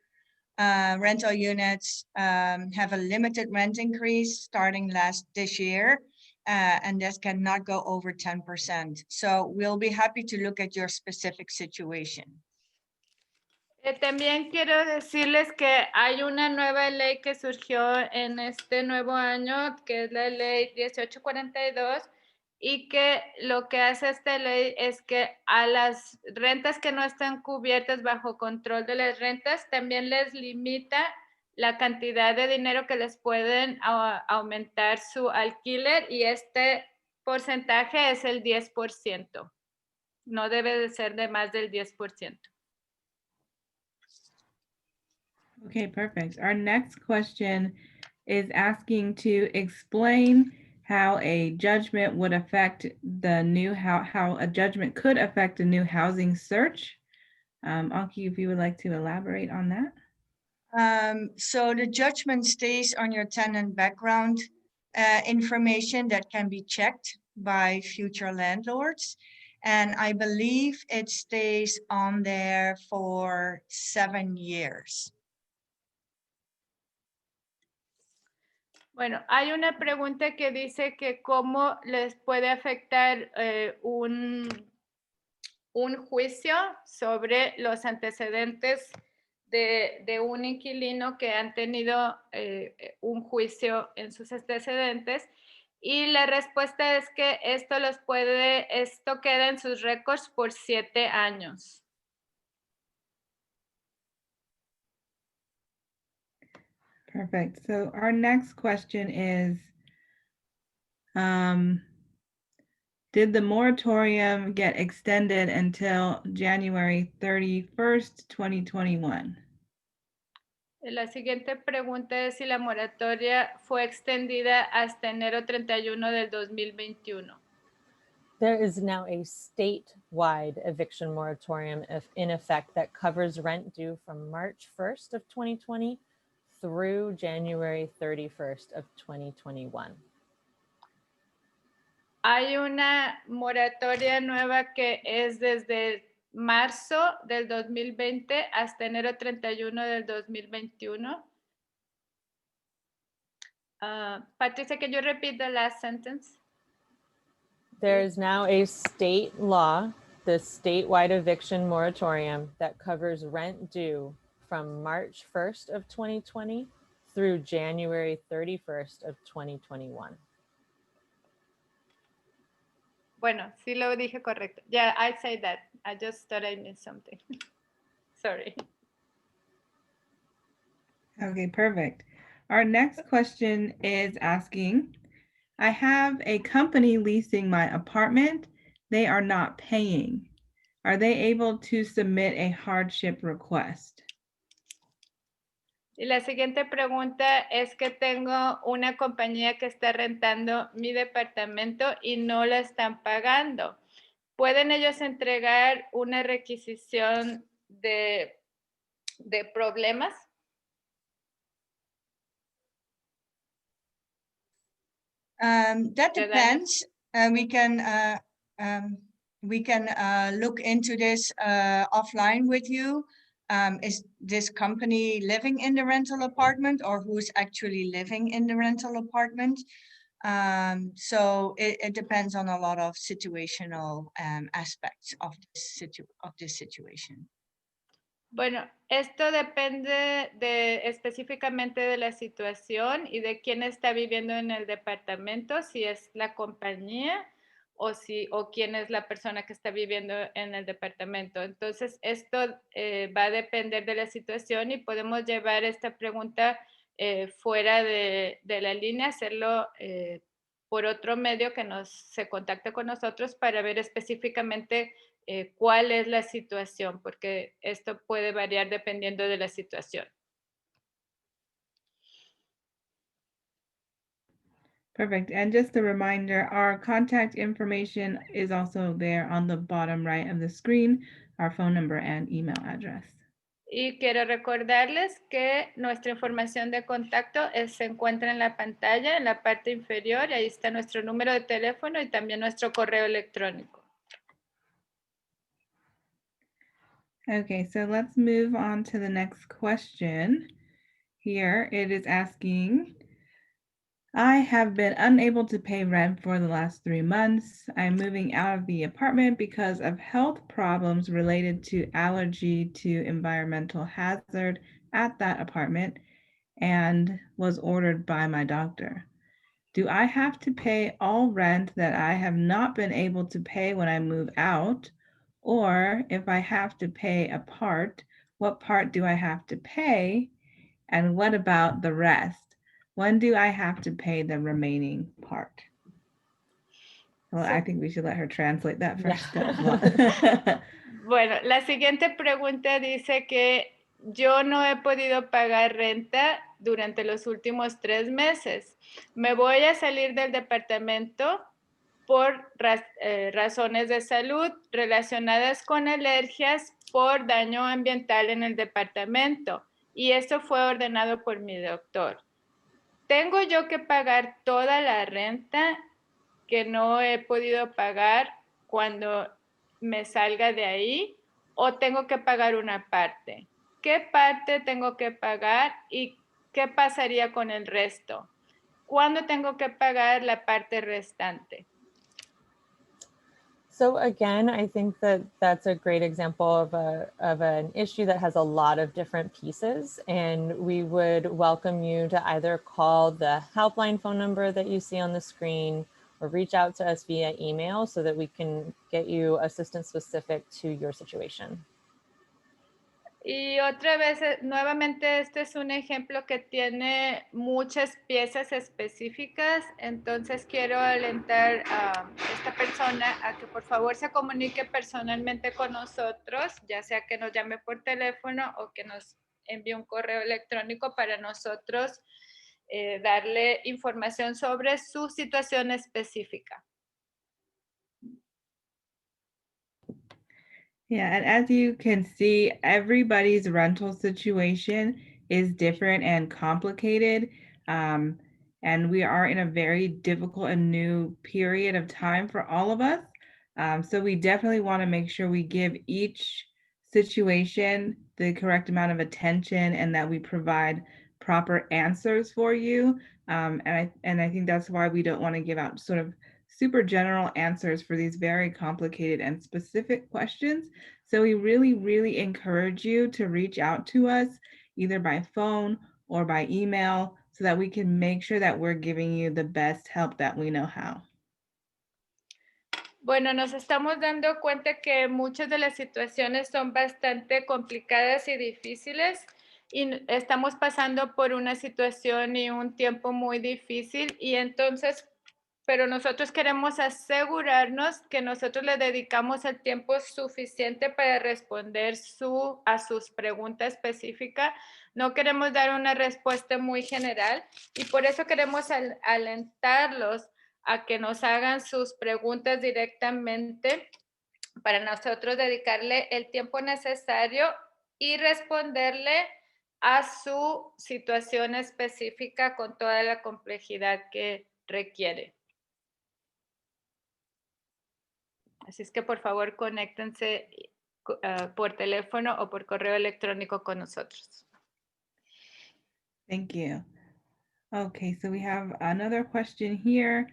rental units have a limited rent increase starting this year, and that cannot go over 10%. So we'll be happy to look at your specific situation. También quiero decirles que hay una nueva ley que surgió en este nuevo año, que es la ley 1842, y que lo que hace esta ley es que a las rentas que no están cubiertas bajo control de las rentas, también les limita la cantidad de dinero que les pueden aumentar su alquiler, y este porcentaje es el 10%. No debe de ser de más del 10%. Okay, perfect. Our next question is asking to explain how a judgment would affect the new, how a judgment could affect a new housing search. Anki, if you would like to elaborate on that. So the judgment stays on your tenant background information that can be checked by future landlords. And I believe it stays on there for 7 years. Bueno, hay una pregunta que dice que cómo les puede afectar un juicio sobre los antecedentes de un inquilino que han tenido un juicio en sus antecedentes. Y la respuesta es que esto queda en sus récords por 7 años. Perfect. So our next question is, did the moratorium get extended until January 31st, 2021? La siguiente pregunta es si la moratoria fue extendida hasta enero 31 del 2021. There is now a statewide eviction moratorium in effect that covers rent due from March 1st of 2020 through January 31st of 2021. Hay una moratoria nueva que es desde marzo del 2020 hasta enero 31 del 2021. Patricia, can you repeat the last sentence? There is now a state law, the statewide eviction moratorium, that covers rent due from March 1st of 2020 through January 31st of 2021. Bueno, sí lo dije correcto. Yeah, I say that. I just thought I missed something. Sorry. Okay, perfect. Our next question is asking, I have a company leasing my apartment. They are not paying. Are they able to submit a hardship request? Y la siguiente pregunta es que tengo una compañía que está rentando mi departamento y no la están pagando. ¿Pueden ellos entregar una requisición de problemas? That depends. We can look into this offline with you. Is this company living in the rental apartment, or who's actually living in the rental apartment? So it depends on a lot of situational aspects of this situation. Bueno, esto depende específicamente de la situación y de quién está viviendo en el departamento, si es la compañía o quién es la persona que está viviendo en el departamento. Entonces, esto va a depender de la situación y podemos llevar esta pregunta fuera de la línea, hacerlo por otro medio que se contacte con nosotros para ver específicamente cuál es la situación, porque esto puede variar dependiendo de la situación. Perfect. And just a reminder, our contact information is also there on the bottom right of the screen, our phone number and email address. Y quiero recordarles que nuestra información de contacto se encuentra en la pantalla, en la parte inferior, y ahí está nuestro número de teléfono y también nuestro correo electrónico. Okay, so let's move on to the next question. Here it is asking, I have been unable to pay rent for the last 3 months. I'm moving out of the apartment because of health problems related to allergy to environmental hazard at that apartment and was ordered by my doctor. Do I have to pay all rent that I have not been able to pay when I move out? Or if I have to pay a part, what part do I have to pay? And what about the rest? When do I have to pay the remaining part? Well, I think we should let her translate that first. Yeah. Bueno, la siguiente pregunta dice que yo no he podido pagar renta durante los últimos 3 meses. Me voy a salir del departamento por razones de salud relacionadas con alergias por daño ambiental en el departamento. Y esto fue ordenado por mi doctor. ¿Tengo yo que pagar toda la renta que no he podido pagar cuando me salga de ahí o tengo que pagar una parte? ¿Qué parte tengo que pagar y qué pasaría con el resto? ¿Cuándo tengo que pagar la parte restante? So again, I think that that's a great example of an issue that has a lot of different pieces, and we would welcome you to either call the helpline phone number that you see on the screen or reach out to us via email so that we can get you assistance specific to your situation. Y otra vez, nuevamente, este es un ejemplo que tiene muchas piezas específicas, entonces quiero alentar a esta persona a que por favor se comunique personalmente con nosotros, ya sea que nos llame por teléfono o que nos envíe un correo electrónico para nosotros darle información sobre su situación específica. Yeah, and as you can see, everybody's rental situation is different and complicated. And we are in a very difficult and new period of time for all of us. So we definitely want to make sure we give each situation the correct amount of attention and that we provide proper answers for you. And I think that's why we don't want to give out sort of super general answers for these very complicated and specific questions. So we really, really encourage you to reach out to us either by phone or by email so that we can make sure that we're giving you the best help that we know how. Bueno, nos estamos dando cuenta que muchas de las situaciones son bastante complicadas y difíciles y estamos pasando por una situación y un tiempo muy difícil y entonces, pero nosotros queremos asegurarnos que nosotros le dedicamos el tiempo suficiente para responder a sus preguntas específicas. No queremos dar una respuesta muy general y por eso queremos alentarlos a que nos hagan sus preguntas directamente para nosotros dedicarle el tiempo necesario y responderle a su situación específica con toda la complejidad que requiere. Así es que por favor conéctense por teléfono o por correo electrónico con nosotros. Thank you. Okay, so we have another question here.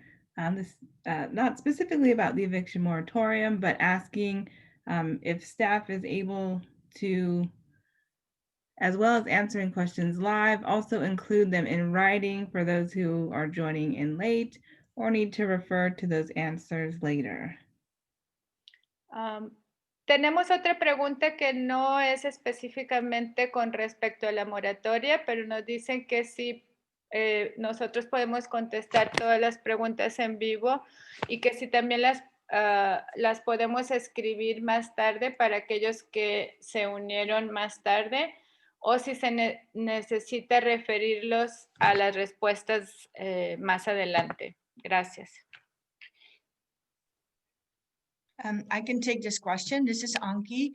This not specifically about the eviction moratorium, but asking if staff is able to, as well as answering questions live, also include them in writing for those who are joining in late or need to refer to those answers later. Tenemos otra pregunta que no es específicamente con respecto a la moratoria, pero nos dicen que sí, nosotros podemos contestar todas las preguntas en vivo y que sí también las podemos escribir más tarde para aquellos que se unieron más tarde o si se necesita referirlos a las respuestas más adelante. Gracias. I can take this question. This is Anki.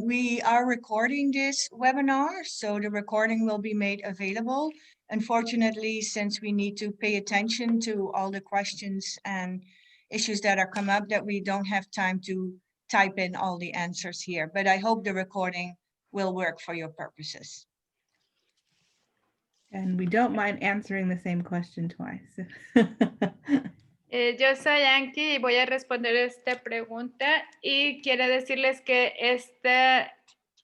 We are recording this webinar, so the recording will be made available. Unfortunately, since we need to pay attention to all the questions and issues that are come up, that we don't have time to type in all the answers here, but I hope the recording will work for your purposes. And we don't mind answering the same question twice. Yo soy Anki y voy a responder esta pregunta y quiero decirles que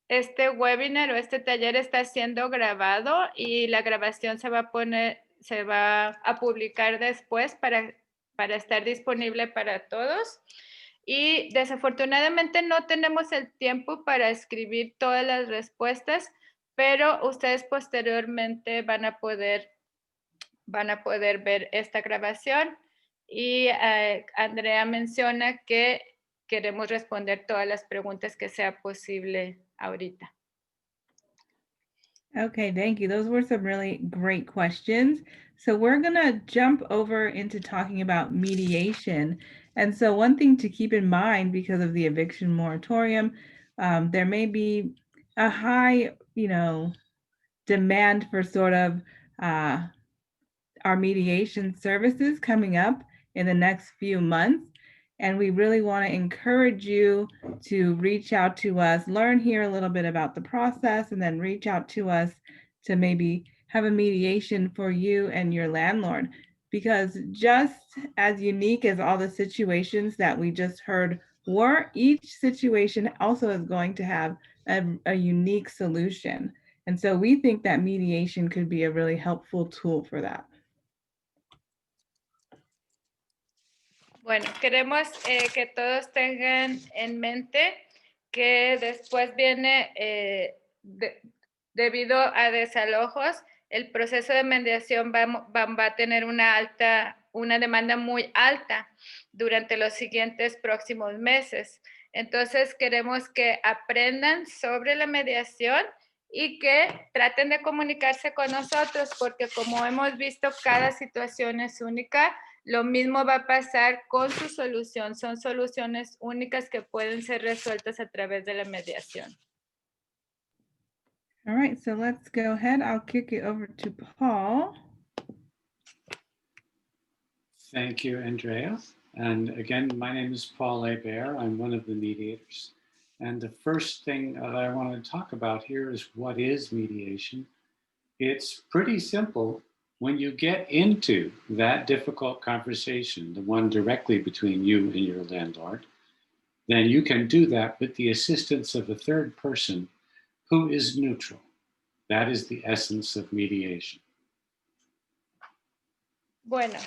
este webinar o este taller está siendo grabado y la grabación se va a publicar después para estar disponible para todos. Y desafortunadamente no tenemos el tiempo para escribir todas las respuestas, pero ustedes posteriormente van a poder ver esta grabación. Y Andrea menciona que queremos responder todas las preguntas que sea posible ahorita. Okay, thank you. Those were some really great questions. So we're going to jump over into talking about mediation. And so one thing to keep in mind because of the eviction moratorium, there may be a high, demand for sort of our mediation services coming up in the next few months. And we really want to encourage you to reach out to us, learn here a little bit about the process, and then reach out to us to maybe have a mediation for you and your landlord. Because just as unique as all the situations that we just heard were, each situation also is going to have a unique solution. And so we think that mediation could be a really helpful tool for that. Bueno, queremos que todos tengan en mente que después viene, debido a desalojos, el proceso de mediación va a tener una demanda muy alta durante los siguientes próximos meses. Entonces, queremos que aprendan sobre la mediación y que traten de comunicarse con nosotros, porque como hemos visto, cada situación es única. Lo mismo va a pasar con su solución. Son soluciones únicas que pueden ser resueltas a través de la mediación. All right, so let's go ahead. I'll kick it over to Paul. Thank you, Andrea. And again, my name is Paul Hebert. I'm one of the mediators. And the first thing that I want to talk about here is what is mediation? It's pretty simple. When you get into that difficult conversation, the one directly between you and your landlord, then you can do that with the assistance of a third person who is neutral. That is the essence of mediation. Bueno,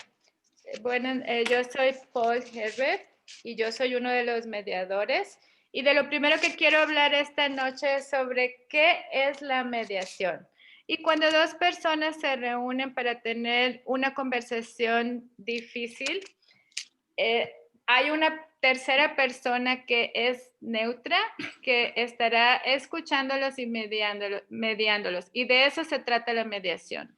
yo soy Paul Herbert y yo soy uno de los mediadores. Y de lo primero que quiero hablar esta noche es sobre qué es la mediación. Y cuando dos personas se reúnen para tener una conversación difícil, hay una tercera persona que es neutra, que estará escuchándolos y mediándolos. Y de eso se trata la mediación.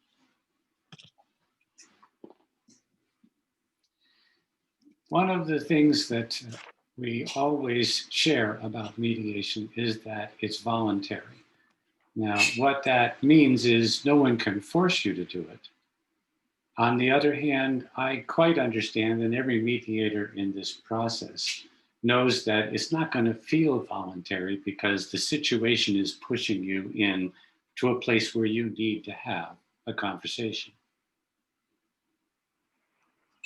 One of the things that we always share about mediation is that it's voluntary. Now, what that means is no one can force you to do it. On the other hand, I quite understand, and every mediator in this process knows that it's not going to feel voluntary because the situation is pushing you in to a place where you need to have a conversation.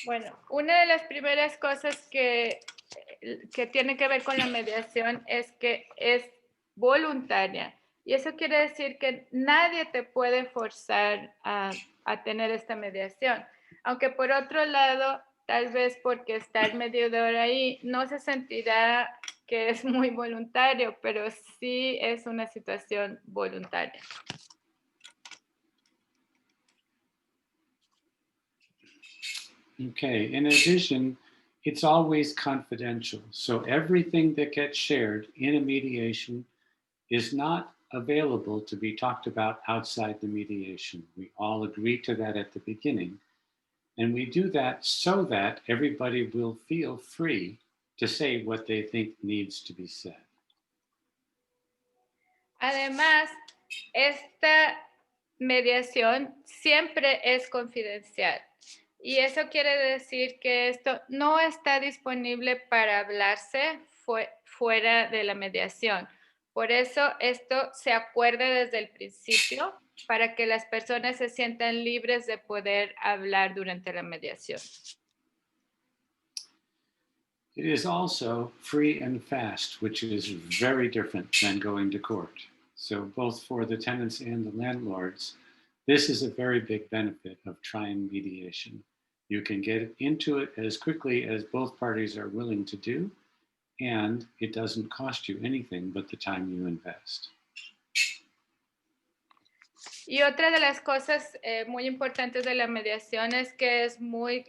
Bueno, una de las primeras cosas que tiene que ver con la mediación es que es voluntaria. Y eso quiere decir que nadie te puede forzar a tener esta mediación. Aunque por otro lado, tal vez porque está el mediador ahí, no se sentirá que es muy voluntario, pero sí es una situación voluntaria. Okay, in addition, it's always confidential. So everything that gets shared in a mediation is not available to be talked about outside the mediation. We all agree to that at the beginning. And we do that so that everybody will feel free to say what they think needs to be said. Además, esta mediación siempre es confidencial. Y eso quiere decir que esto no está disponible para hablarse fuera de la mediación. Por eso esto se acuerda desde el principio para que las personas se sientan libres de poder hablar durante la mediación. It is also free and fast, which is very different than going to court. So both for the tenants and the landlords, this is a very big benefit of trying mediation. You can get into it as quickly as both parties are willing to do, and it doesn't cost you anything but the time you invest. Y otra de las cosas muy importantes de la mediación es que es muy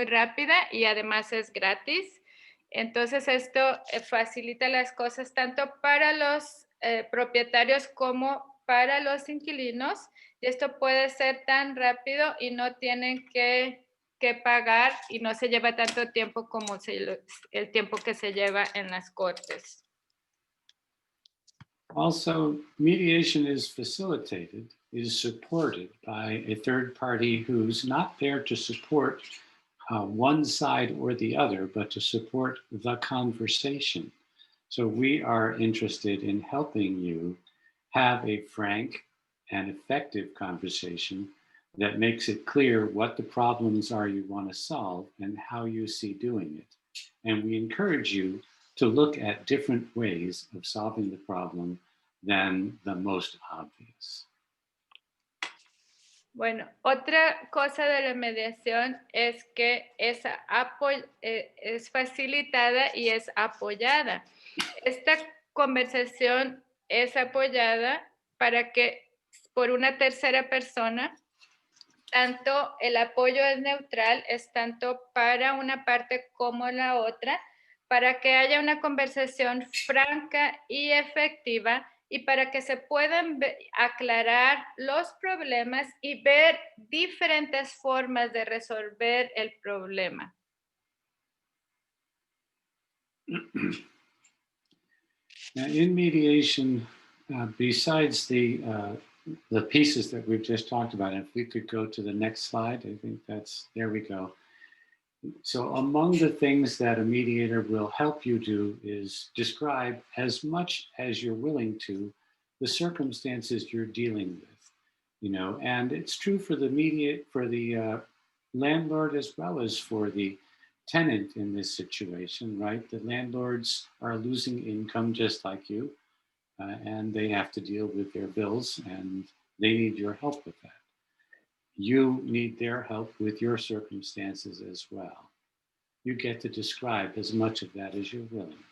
rápida y además es gratis. Entonces esto facilita las cosas tanto para los propietarios como para los inquilinos. Y esto puede ser tan rápido y no tienen que pagar y no se lleva tanto tiempo como el tiempo que se lleva en las cortes. Also, mediation is facilitated, is supported by a third party who's not there to support one side or the other, but to support the conversation. So we are interested in helping you have a frank and effective conversation that makes it clear what the problems are you want to solve and how you see doing it. And we encourage you to look at different ways of solving the problem than the most obvious. Bueno, otra cosa de la mediación es que es facilitada y es apoyada. Esta conversación es apoyada por una tercera persona. Tanto el apoyo es neutral, es tanto para una parte como la otra, para que haya una conversación franca y efectiva y para que se puedan aclarar los problemas y ver diferentes formas de resolver el problema. Now, in mediation, besides the pieces that we've just talked about, and if we could go to the next slide, I think there we go. So among the things that a mediator will help you do is describe as much as you're willing to the circumstances you're dealing with, and it's true for the landlord as well as for the tenant in this situation, right? The landlords are losing income just like you, and they have to deal with their bills and they need your help with that. You need their help with your circumstances as well. You get to describe as much of that as you're willing.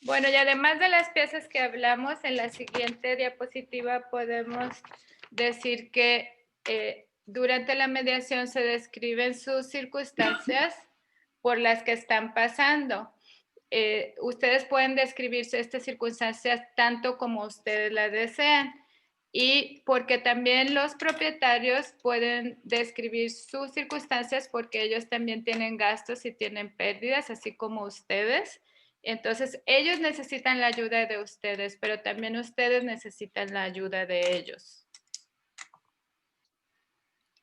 Bueno, y además de las piezas que hablamos, en la siguiente diapositiva podemos decir que durante la mediación se describen sus circunstancias por las que están pasando. Ustedes pueden describirse estas circunstancias tanto como ustedes las desean. Y porque también los propietarios pueden describir sus circunstancias porque ellos también tienen gastos y tienen pérdidas, así como ustedes. Entonces, ellos necesitan la ayuda de ustedes, pero también ustedes necesitan la ayuda de ellos.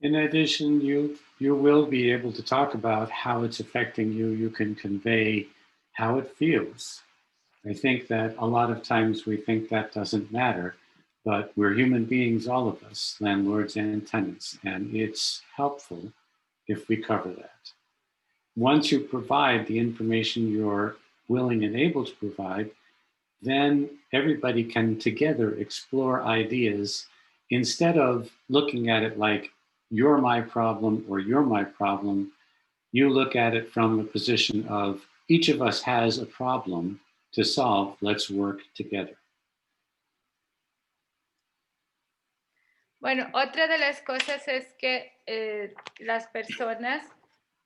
In addition, you will be able to talk about how it's affecting you. You can convey how it feels. I think that a lot of times we think that doesn't matter. But we're human beings, all of us, landlords and tenants, and it's helpful if we cover that. Once you provide the information you're willing and able to provide, then everybody can together explore ideas instead of looking at it like you're my problem or you're my problem. You look at it from a position of each of us has a problem to solve, let's work together. Bueno, otra de las cosas es que las personas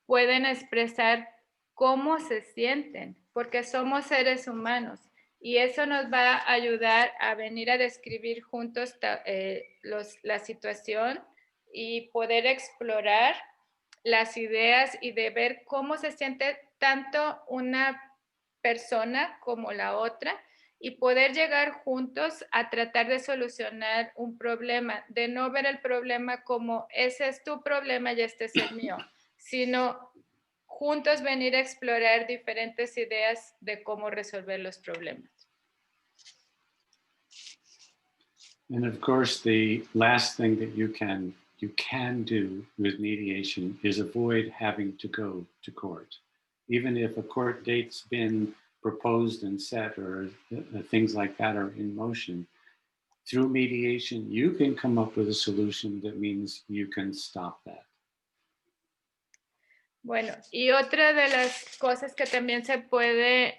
pueden expresar cómo se sienten, porque somos seres humanos y eso nos va a ayudar a venir a describir juntos la situación y poder explorar las ideas y de ver cómo se siente tanto una persona como la otra y poder llegar juntos a tratar de solucionar un problema, de no ver el problema como ese es tu problema y este es el mío, sino juntos venir a explorar diferentes ideas de cómo resolver los problemas. And of course, the last thing that you can do with mediation is avoid having to go to court. Even if a court date's been proposed and set, or things like that are in motion, through mediation, you can come up with a solution that means you can stop that. Bueno, y otra de las cosas que también se puede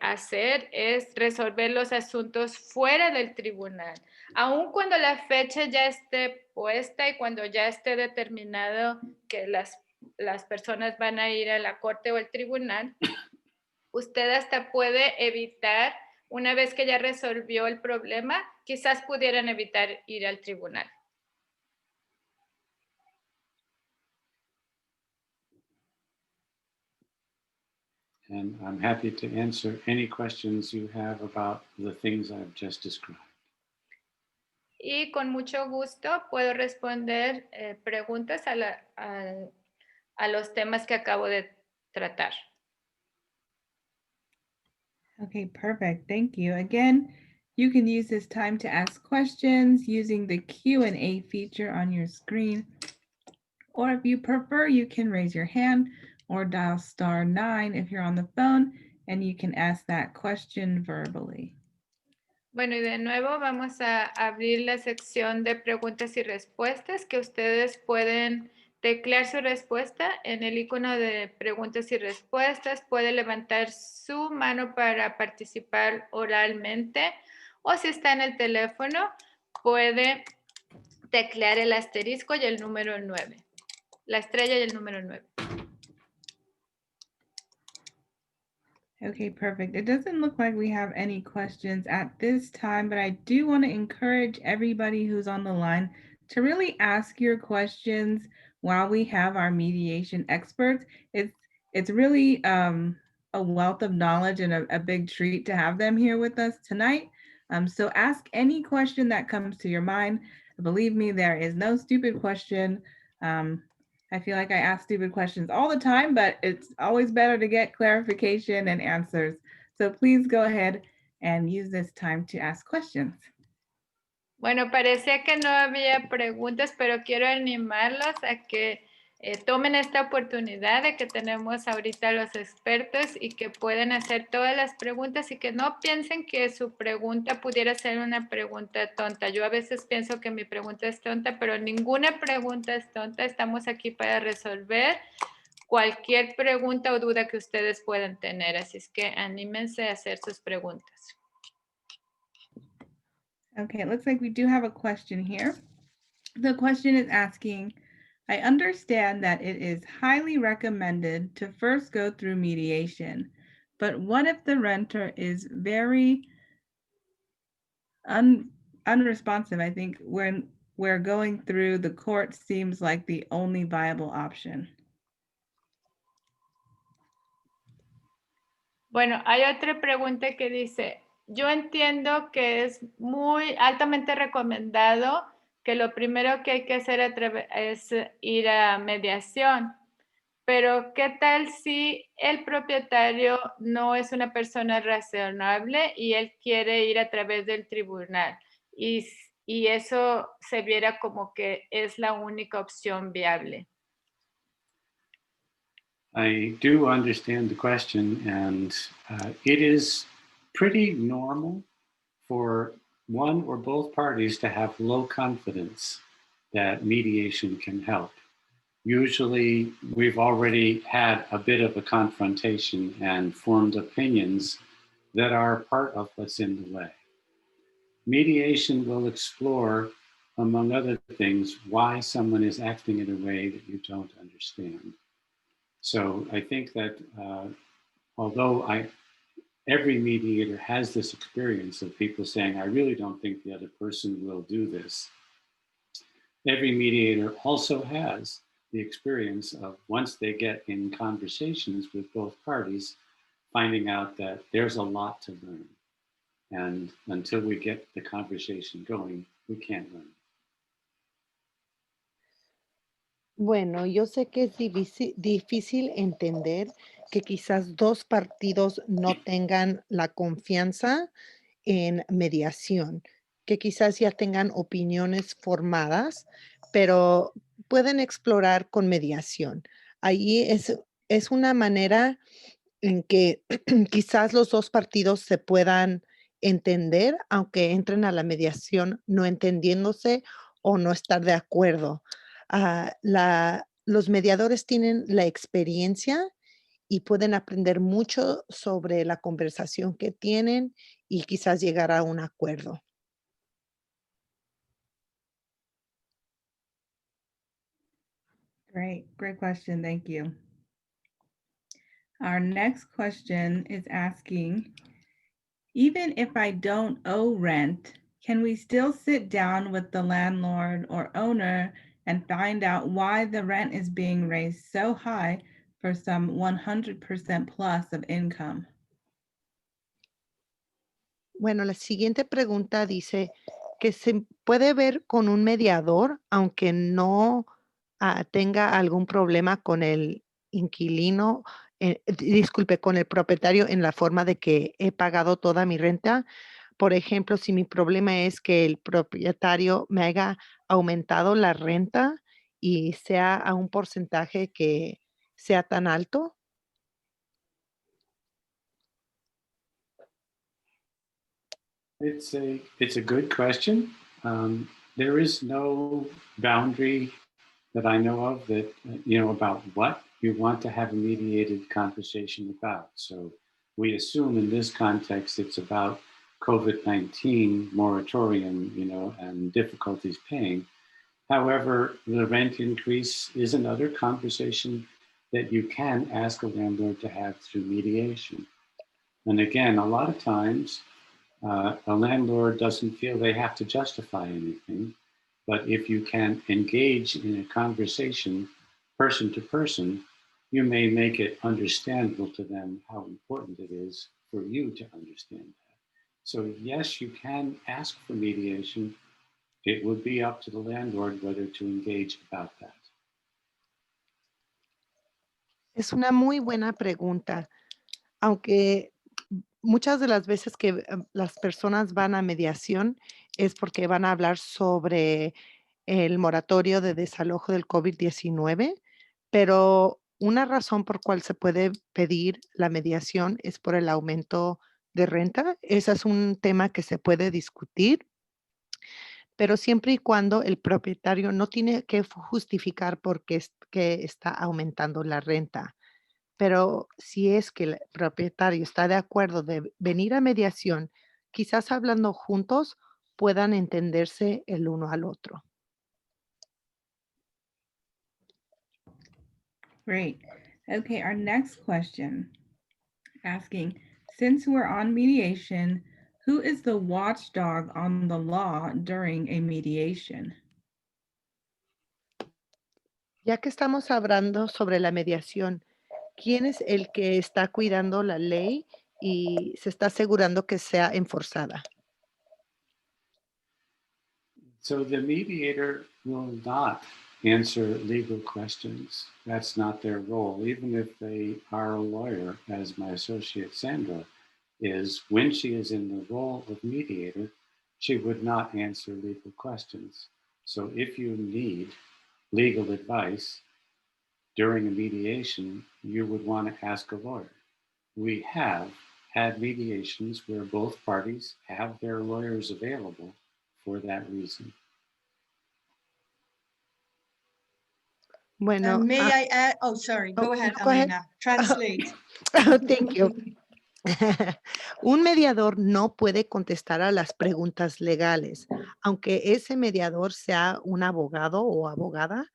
hacer es resolver los asuntos fuera del tribunal. Aun cuando la fecha ya esté puesta y cuando ya esté determinado que las personas van a ir a la corte o el tribunal, usted hasta puede evitar, una vez que ya resolvió el problema, quizás pudieran evitar ir al tribunal. And I'm happy to answer any questions you have about the things I've just described. Y con mucho gusto puedo responder preguntas a los temas que acabo de tratar. Okay, perfect. Thank you. Again, you can use this time to ask questions using the Q&A feature on your screen. Or if you prefer, you can raise your hand or dial *9 if you're on the phone, and you can ask that question verbally. Bueno, y de nuevo vamos a abrir la sección de preguntas y respuestas, que ustedes pueden teclear su respuesta en el icono de preguntas y respuestas. Puede levantar su mano para participar oralmente, o si está en el teléfono, puede teclear el asterisco y el número 9. La estrella y el número 9. Okay, perfect. It doesn't look like we have any questions at this time, but I do want to encourage everybody who's on the line to really ask your questions while we have our mediation experts. It's really a wealth of knowledge and a big treat to have them here with us tonight. So ask any question that comes to your mind. Believe me, there is no stupid question. I feel like I ask stupid questions all the time, but it's always better to get clarification and answers. So please go ahead and use this time to ask questions. Bueno, parecía que no había preguntas, pero quiero animarlos a que tomen esta oportunidad de que tenemos ahorita los expertos y que pueden hacer todas las preguntas y que no piensen que su pregunta pudiera ser una pregunta tonta. Yo a veces pienso que mi pregunta es tonta, pero ninguna pregunta es tonta. Estamos aquí para resolver cualquier pregunta o duda que ustedes puedan tener. Así es que anímense a hacer sus preguntas. Okay, it looks like we do have a question here. The question is asking, I understand that it is highly recommended to first go through mediation, but what if the renter is very unresponsive? I think when we're going through the court seems like the only viable option. Bueno, hay otra pregunta que dice, yo entiendo que es muy altamente recomendado que lo primero que hay que hacer es ir a mediación, pero ¿qué tal si el propietario no es una persona razonable y él quiere ir a través del tribunal? Y eso se viera como que es la única opción viable. I do understand the question, and it is pretty normal for one or both parties to have low confidence that mediation can help. Usually, we've already had a bit of a confrontation and formed opinions that are part of what's in the way. Mediation will explore, among other things, why someone is acting in a way that you don't understand. So I think that although every mediator has this experience of people saying, I really don't think the other person will do this, every mediator also has the experience of, once they get in conversations with both parties, finding out that there's a lot to learn. And until we get the conversation going, we can't learn. Bueno, yo sé que es difícil entender que quizás dos partidos no tengan la confianza en mediación, que quizás ya tengan opiniones formadas, pero pueden explorar con mediación. Ahí es una manera en que quizás los dos partidos se puedan entender, aunque entren a la mediación no entendiéndose o no estar de acuerdo. Los mediadores tienen la experiencia y pueden aprender mucho sobre la conversación que tienen y quizás llegar a un acuerdo. Great question. Thank you. Our next question is asking, even if I don't owe rent, can we still sit down with the landlord or owner and find out why the rent is being raised so high for some 100% plus of income? Bueno, la siguiente pregunta dice que se puede ver con un mediador, aunque no tenga algún problema con el inquilino, disculpe, con el propietario en la forma de que he pagado toda mi renta. Por ejemplo, si mi problema es que el propietario me haya aumentado la renta y sea a un porcentaje que sea tan alto. It's a good question. There is no boundary that I know of that, about what you want to have a mediated conversation about. So we assume in this context, it's about COVID-19 moratorium, and difficulties paying. However, the rent increase is another conversation that you can ask a landlord to have through mediation. And again, a lot of times, a landlord doesn't feel they have to justify anything, but if you can engage in a conversation person to person, you may make it understandable to them how important it is for you to understand that. So yes, you can ask for mediation. It would be up to the landlord whether to engage about that. Es una muy buena pregunta, aunque muchas de las veces que las personas van a mediación es porque van a hablar sobre el moratorio de desalojo del COVID-19, pero una razón por cual se puede pedir la mediación es por el aumento de renta. Ese es un tema que se puede discutir, pero siempre y cuando el propietario no tiene que justificar por qué que está aumentando la renta. Pero si es que el propietario está de acuerdo de venir a mediación, quizás hablando juntos puedan entenderse el uno al otro. Great. Okay, our next question asking, since we're on mediation, who is the watchdog on the law during a mediation? Ya que estamos hablando sobre la mediación, ¿quién es el que está cuidando la ley y se está asegurando que sea enforzada? So the mediator will not answer legal questions. That's not their role, even if they are a lawyer, as my associate Sandra is. When she is in the role of mediator, she would not answer legal questions. So if you need legal advice during a mediation, you would want to ask a lawyer. We have had mediations where both parties have their lawyers available for that reason. Bueno, May I add? Oh, sorry. Go ahead, go ahead. Elena. Translate. Thank you. Un mediador no puede contestar a las preguntas legales. Aunque ese mediador sea un abogado o abogada,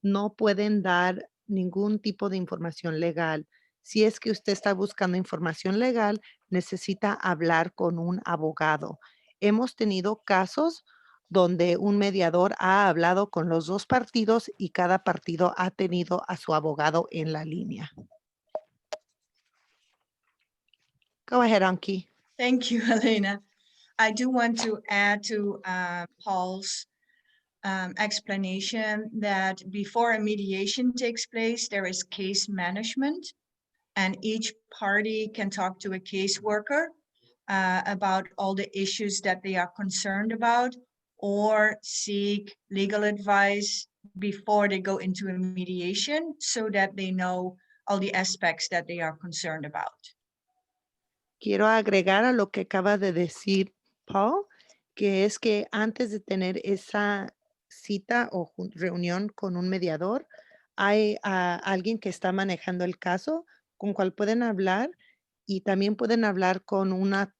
no pueden dar ningún tipo de información legal. Si es que usted está buscando información legal, necesita hablar con un abogado. Hemos tenido casos donde un mediador ha hablado con los dos partidos y cada partido ha tenido a su abogado en la línea. Go ahead, Anki. Thank you, Elena. I do want to add to Paul's explanation that before a mediation takes place, there is case management, and each party can talk to a caseworker about all the issues that they are concerned about, or seek legal advice before they go into a mediation so that they know all the aspects that they are concerned about. Quiero agregar a lo que acaba de decir Paul, que es que antes de tener esa cita o reunión con un mediador, hay alguien que está manejando el caso con cual pueden hablar y también pueden hablar con una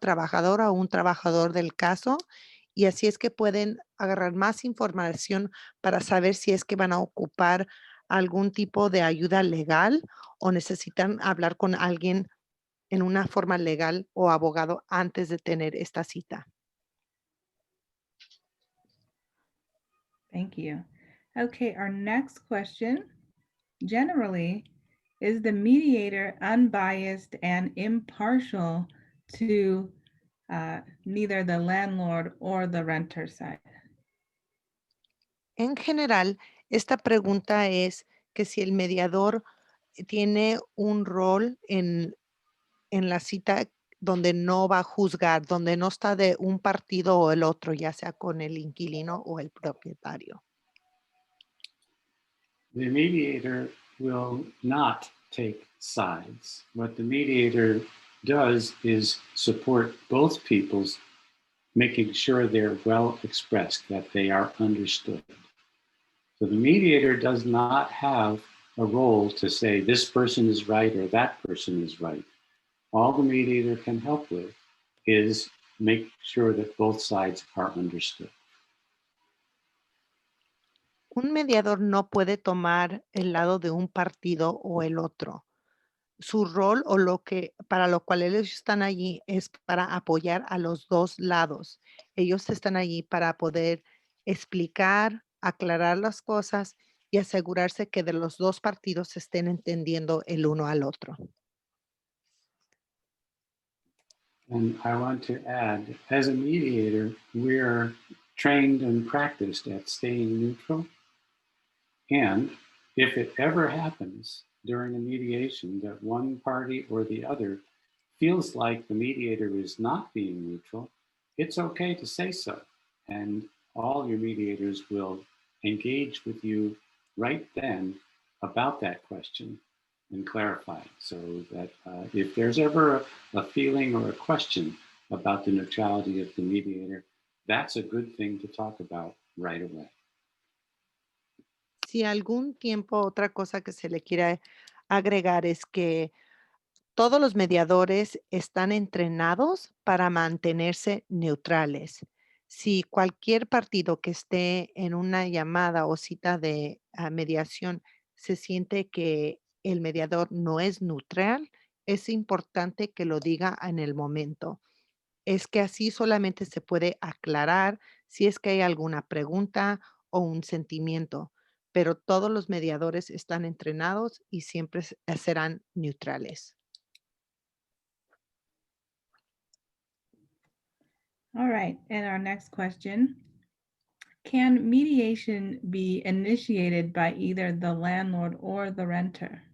trabajadora o un trabajador del caso y así es que pueden agarrar más información para saber si es que van a ocupar algún tipo de ayuda legal o necesitan hablar con alguien en una forma legal o abogado antes de tener esta cita. Thank you. Okay, our next question. Generally, is the mediator unbiased and impartial to neither the landlord or the renter side? En general, esta pregunta es que si el mediador tiene un rol en la cita donde no va a juzgar, donde no está de un partido o el otro, ya sea con el inquilino o el propietario. The mediator will not take sides. What the mediator does is support both people's, making sure they're well expressed, that they are understood. So the mediator does not have a role to say this person is right or that person is right. All the mediator can help with is make sure that both sides are understood. Un mediador no puede tomar el lado de un partido o el otro. Su rol o para lo cual ellos están allí es para apoyar a los dos lados. Ellos están allí para poder explicar, aclarar las cosas y asegurarse que de los dos partidos se estén entendiendo el uno al otro. And I want to add, as a mediator, we're trained and practiced at staying neutral. And if it ever happens during a mediation that one party or the other feels like the mediator is not being neutral, it's okay to say so. And all your mediators will engage with you right then about that question and clarify it, so that if there's ever a feeling or a question about the neutrality of the mediator, that's a good thing to talk about right away. Si algún tiempo otra cosa que se le quiera agregar es que todos los mediadores están entrenados para mantenerse neutrales. Si cualquier partido que esté en una llamada o cita de mediación se siente que el mediador no es neutral, es importante que lo diga en el momento. Es que así solamente se puede aclarar si es que hay alguna pregunta o un sentimiento, pero todos los mediadores están entrenados y siempre serán neutrales. All right, and our next question. Can mediation be initiated by either the landlord or the renter?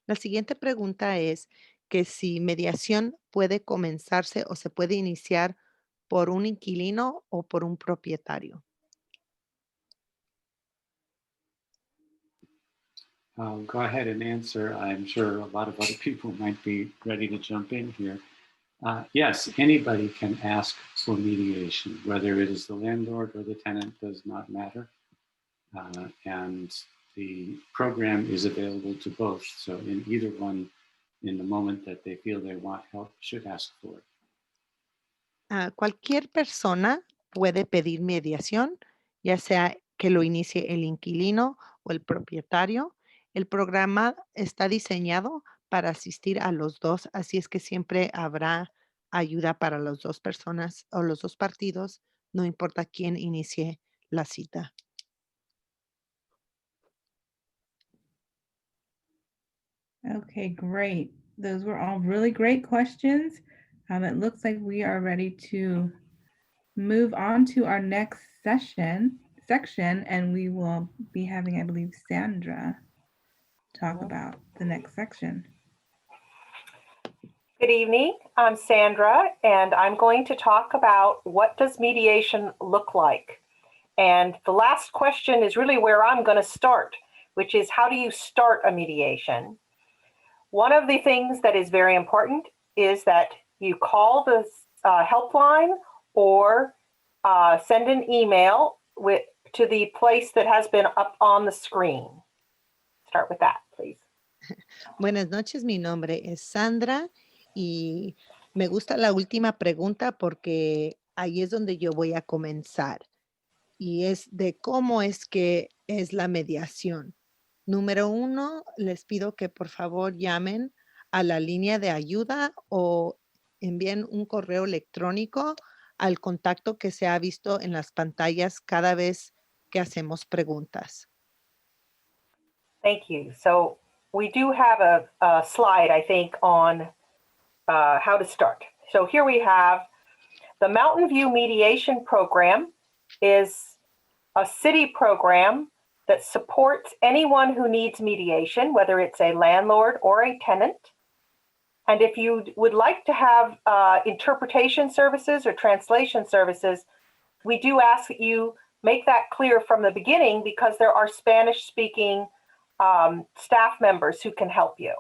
La siguiente pregunta es que si mediación puede comenzarse o se puede iniciar por un inquilino o por un propietario. I'll go ahead and answer. I'm sure a lot of other people might be ready to jump in here. Yes, anybody can ask for mediation, whether it is the landlord or the tenant, does not matter. And the program is available to both. So in either one, in the moment that they feel they want help, should ask for it. Cualquier persona puede pedir mediación, ya sea que lo inicie el inquilino o el propietario. El programa está diseñado para asistir a los dos, así es que siempre habrá ayuda para las dos personas o los dos partidos, no importa quién inicie la cita. Okay, great. Those were all really great questions. It looks like we are ready to move on to our next section, and we will be having, I believe, Sandra talk about the next section. Good evening. I'm Sandra, and I'm going to talk about what does mediation look like. And the last question is really where I'm going to start, which is how do you start a mediation? One of the things that is very important is that you call the helpline or send an email to the place that has been up on the screen. Start with that, please. Buenas noches, mi nombre es Sandra y me gusta la última pregunta porque ahí es donde yo voy a comenzar y es de cómo es que es la mediación. Número 1, les pido que por favor llamen a la línea de ayuda o envíen un correo electrónico al contacto que se ha visto en las pantallas cada vez que hacemos preguntas. Thank you. So we do have a slide, I think, on how to start. So here we have the Mountain View Mediation Program is a city program that supports anyone who needs mediation, whether it's a landlord or a tenant. And if you would like to have interpretation services or translation services, we do ask that you make that clear from the beginning because there are Spanish-speaking staff members who can help you.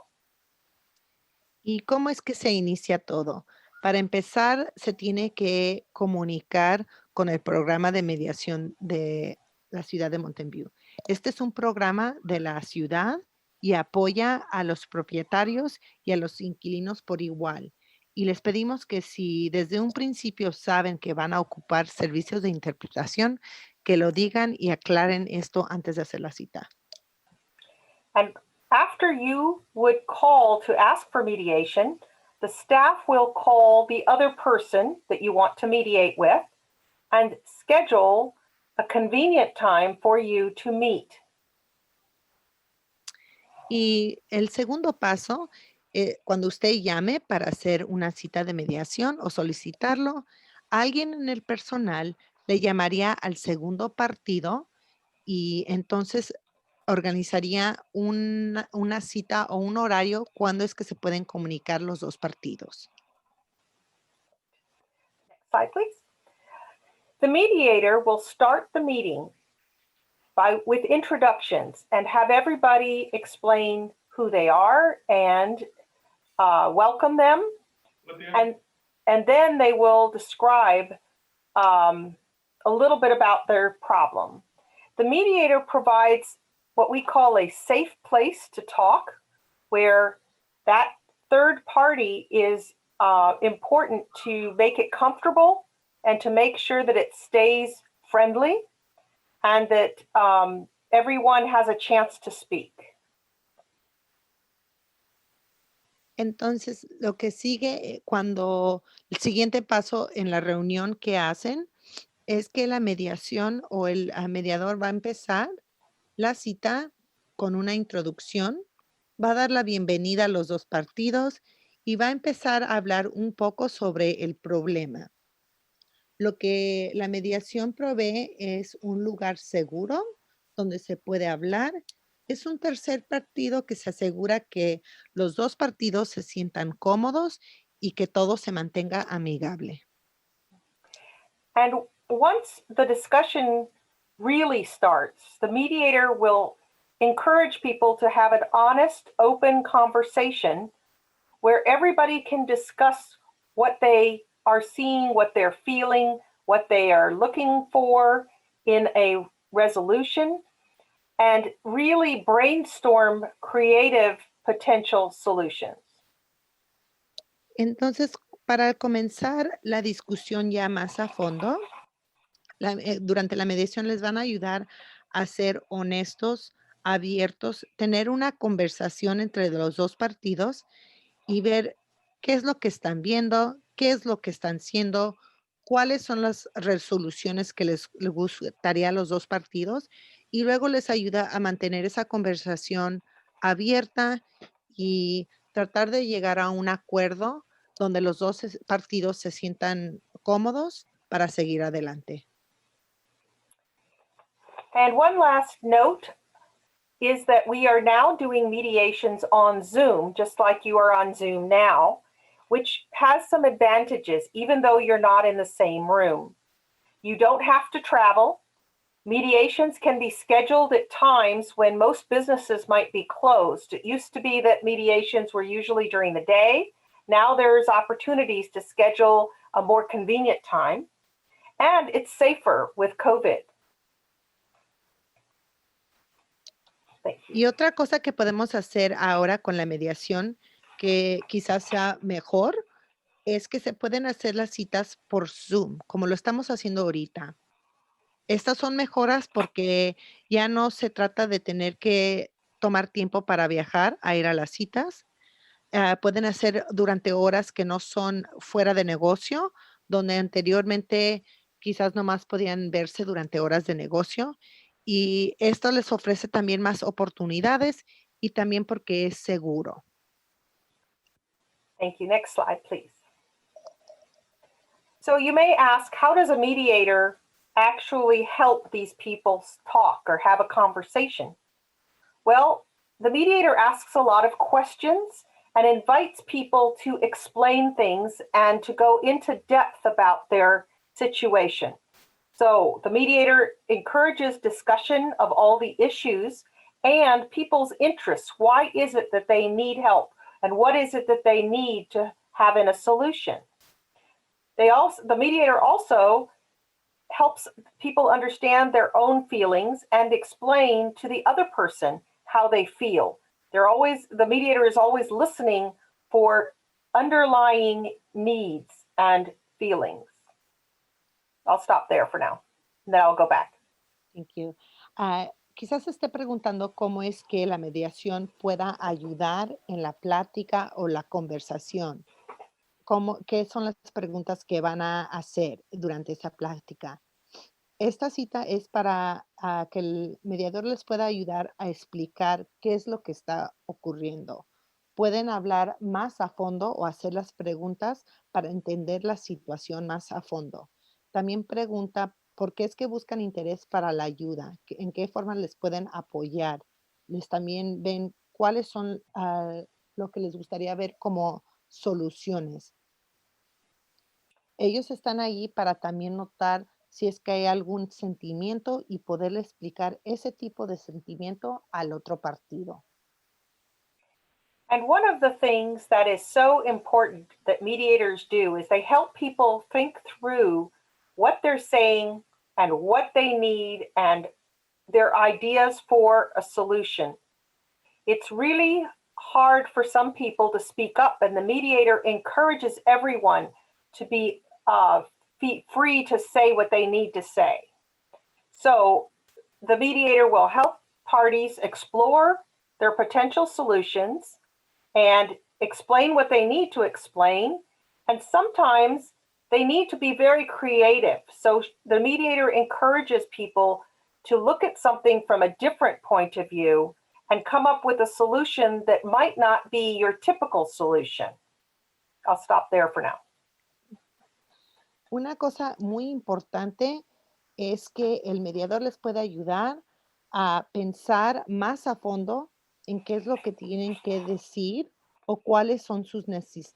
¿Y cómo es que se inicia todo? Para empezar, se tiene que comunicar con el programa de mediación de la ciudad de Mountain View. Este es un programa de la ciudad y apoya a los propietarios y a los inquilinos por igual. Y les pedimos que si desde un principio saben que van a ocupar servicios de interpretación, que lo digan y aclaren esto antes de hacer la cita. And after you would call to ask for mediation, the staff will call the other person that you want to mediate with and schedule a convenient time for you to meet. Y el segundo paso, cuando usted llame para hacer una cita de mediación o solicitarlo, alguien en el personal le llamaría al segundo partido y entonces organizaría una cita o un horario cuando es que se pueden comunicar los dos partidos. Next slide, please. The mediator will start the meeting with introductions and have everybody explain who they are and welcome them. And then they will describe a little bit about their problem. The mediator provides what we call a safe place to talk, where that third party is important to make it comfortable and to make sure that it stays friendly and that everyone has a chance to speak. Entonces, lo que sigue cuando el siguiente paso en la reunión que hacen es que la mediación o el mediador va a empezar la cita con una introducción, va a dar la bienvenida a los dos partidos y va a empezar a hablar un poco sobre el problema. Lo que la mediación provee es un lugar seguro donde se puede hablar. Es un tercer partido que se asegura que los dos partidos se sientan cómodos y que todo se mantenga amigable. And once the discussion really starts, the mediator will encourage people to have an honest, open conversation where everybody can discuss what they are seeing, what they're feeling, what they are looking for in a resolution, and really brainstorm creative potential solutions. Entonces, para comenzar la discusión ya más a fondo, durante la mediación les van a ayudar a ser honestos, abiertos, tener una conversación entre los dos partidos y ver qué es lo que están viendo, qué es lo que están haciendo, cuáles son las resoluciones que les gustaría a los dos partidos y luego les ayuda a mantener esa conversación abierta y tratar de llegar a un acuerdo donde los dos partidos se sientan cómodos para seguir adelante. And one last note is that we are now doing mediations on Zoom, just like you are on Zoom now. which has some advantages, even though you're not in the same room. You don't have to travel. Mediations can be scheduled at times when most businesses might be closed. It used to be that mediations were usually during the day. Now there's opportunities to schedule a more convenient time, and it's safer with COVID. Thank you. Y otra cosa que podemos hacer ahora con la mediación, que quizás sea mejor, es que se pueden hacer las citas por Zoom, como lo estamos haciendo ahorita. Estas son mejoras porque ya no se trata de tener que tomar tiempo para viajar a ir a las citas. Pueden hacer durante horas que no son fuera de negocio, donde anteriormente quizás nomás podían verse durante horas de negocio. Y esto les ofrece también más oportunidades y también porque es seguro. Thank you. Next slide, please. So you may ask, how does a mediator actually help these people talk or have a conversation? Well, the mediator asks a lot of questions and invites people to explain things and to go into depth about their situation. So the mediator encourages discussion of all the issues and people's interests. Why is it that they need help? And what is it that they need to have in a solution? The mediator also helps people understand their own feelings and explain to the other person how they feel. The mediator is always listening for underlying needs and feelings. I'll stop there for now, and then I'll go back. Thank you. Quizás esté preguntando cómo es que la mediación pueda ayudar en la plática o la conversación. ¿Qué son las preguntas que van a hacer durante esa plática? Esta cita es para que el mediador les pueda ayudar a explicar qué es lo que está ocurriendo. Pueden hablar más a fondo o hacer las preguntas para entender la situación más a fondo. También pregunta por qué es que buscan interés para la ayuda, en qué forma les pueden apoyar. Les también ven cuáles son lo que les gustaría ver como soluciones. Ellos están ahí para también notar si es que hay algún sentimiento y poderle explicar ese tipo de sentimiento al otro partido. And one of the things that is so important that mediators do is they help people think through what they're saying and what they need and their ideas for a solution. It's really hard for some people to speak up, and the mediator encourages everyone to be free to say what they need to say. So the mediator will help parties explore their potential solutions and explain what they need to explain. And sometimes they need to be very creative. So the mediator encourages people to look at something from a different point of view and come up with a solution that might not be your typical solution. I'll stop there for now. Una cosa muy importante es que el mediador les puede ayudar a pensar más a fondo en qué es lo que tienen que decir o cuáles son sus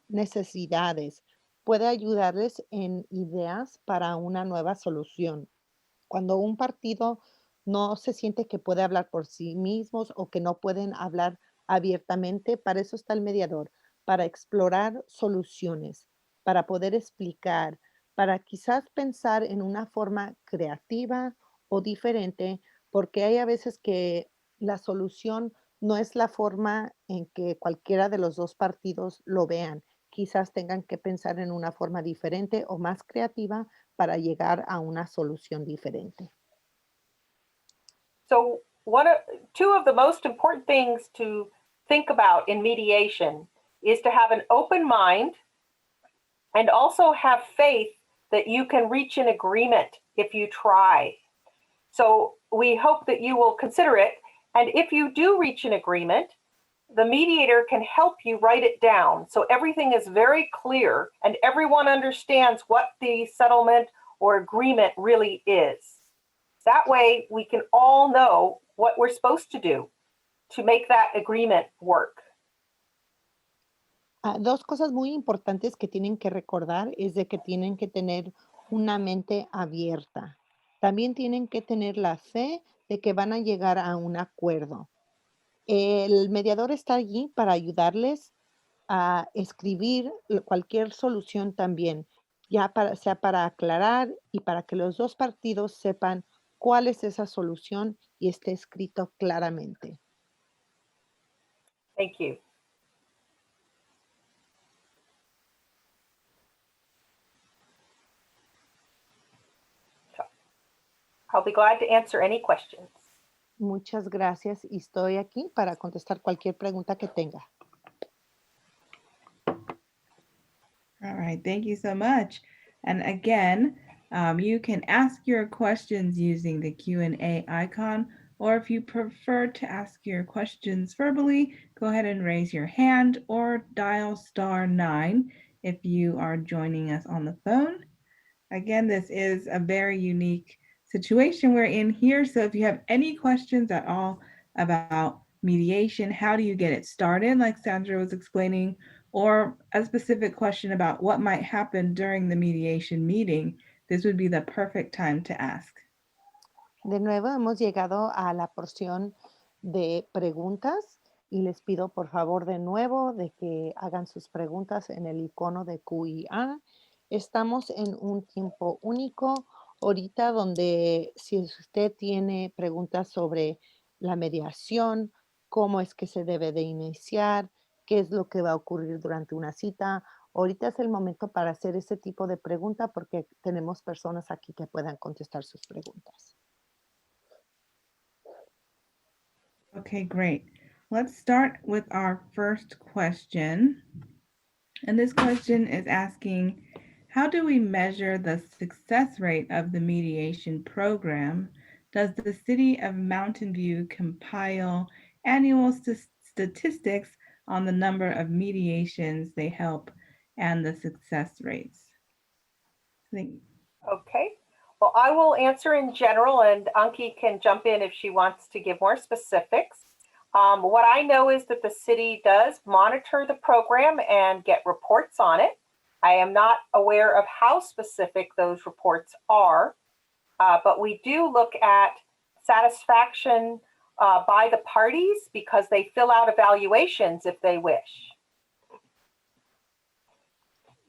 necesidades. Puede ayudarles en ideas para una nueva solución. Cuando un partido no se siente que puede hablar por sí mismos o que no pueden hablar abiertamente, para eso está el mediador, para explorar soluciones, para poder explicar, para quizás pensar en una forma creativa o diferente, porque hay a veces que la solución no es la forma en que cualquiera de los dos partidos lo vean. Quizás tengan que pensar en una forma diferente o más creativa para llegar a una solución diferente. So two of the most important things to think about in mediation is to have an open mind and also have faith that you can reach an agreement if you try. So we hope that you will consider it. And if you do reach an agreement, the mediator can help you write it down. So everything is very clear and everyone understands what the settlement or agreement really is. That way we can all know what we're supposed to do to make that agreement work. Dos cosas muy importantes que tienen que recordar es de que tienen que tener una mente abierta. También tienen que tener la fe de que van a llegar a un acuerdo. El mediador está allí para ayudarles a escribir cualquier solución también, sea para aclarar y para que los dos partidos sepan cuál es esa solución y esté escrito claramente. Thank you. I'll be glad to answer any questions. Muchas gracias y estoy aquí para contestar cualquier pregunta que tenga. All right, thank you so much. And again, you can ask your questions using the Q&A icon, or if you prefer to ask your questions verbally, go ahead and raise your hand or dial *9 if you are joining us on the phone. Again, this is a very unique situation we're in here. So if you have any questions at all about mediation, how do you get it started, like Sandra was explaining, or a specific question about what might happen during the mediation meeting, this would be the perfect time to ask. De nuevo, hemos llegado a la porción de preguntas y les pido por favor de nuevo de que hagan sus preguntas en el icono de Q&A. Estamos en un tiempo único ahorita donde si usted tiene preguntas sobre la mediación, cómo es que se debe de iniciar, qué es lo que va a ocurrir durante una cita. Ahorita es el momento para hacer ese tipo de pregunta porque tenemos personas aquí que puedan contestar sus preguntas. Okay, great. Let's start with our first question. And this question is asking, how do we measure the success rate of the mediation program? Does the city of Mountain View compile annual statistics on the number of mediations they help and the success rates? Okay. Well, I will answer in general, and Anki can jump in if she wants to give more specifics. What I know is that the city does monitor the program and get reports on it. I am not aware of how specific those reports are, but we do look at satisfaction by the parties because they fill out evaluations if they wish.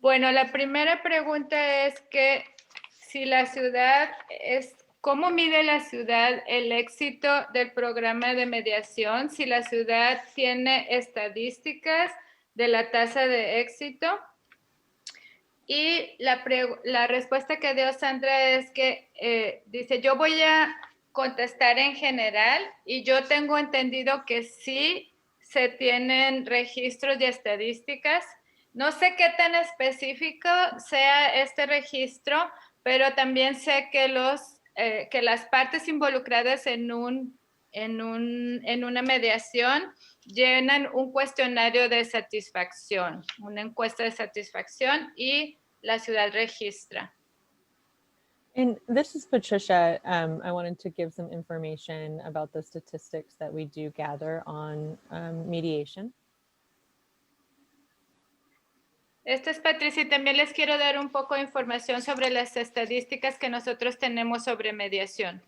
Bueno, la primera pregunta es que si la ciudad es, ¿cómo mide la ciudad el éxito del programa de mediación? Si la ciudad tiene estadísticas de la tasa de éxito. Y la respuesta que dio Sandra es que dice, yo voy a contestar en general y yo tengo entendido que sí se tienen registros y estadísticas. No sé qué tan específico sea este registro, pero también sé que las partes involucradas en una mediación llenan un cuestionario de satisfacción, una encuesta de satisfacción y la ciudad registra. And this is Patricia. I wanted to give some information about the statistics that we do gather on mediation. Esta es Patricia y también les quiero dar un poco de información sobre las estadísticas que nosotros tenemos sobre mediación.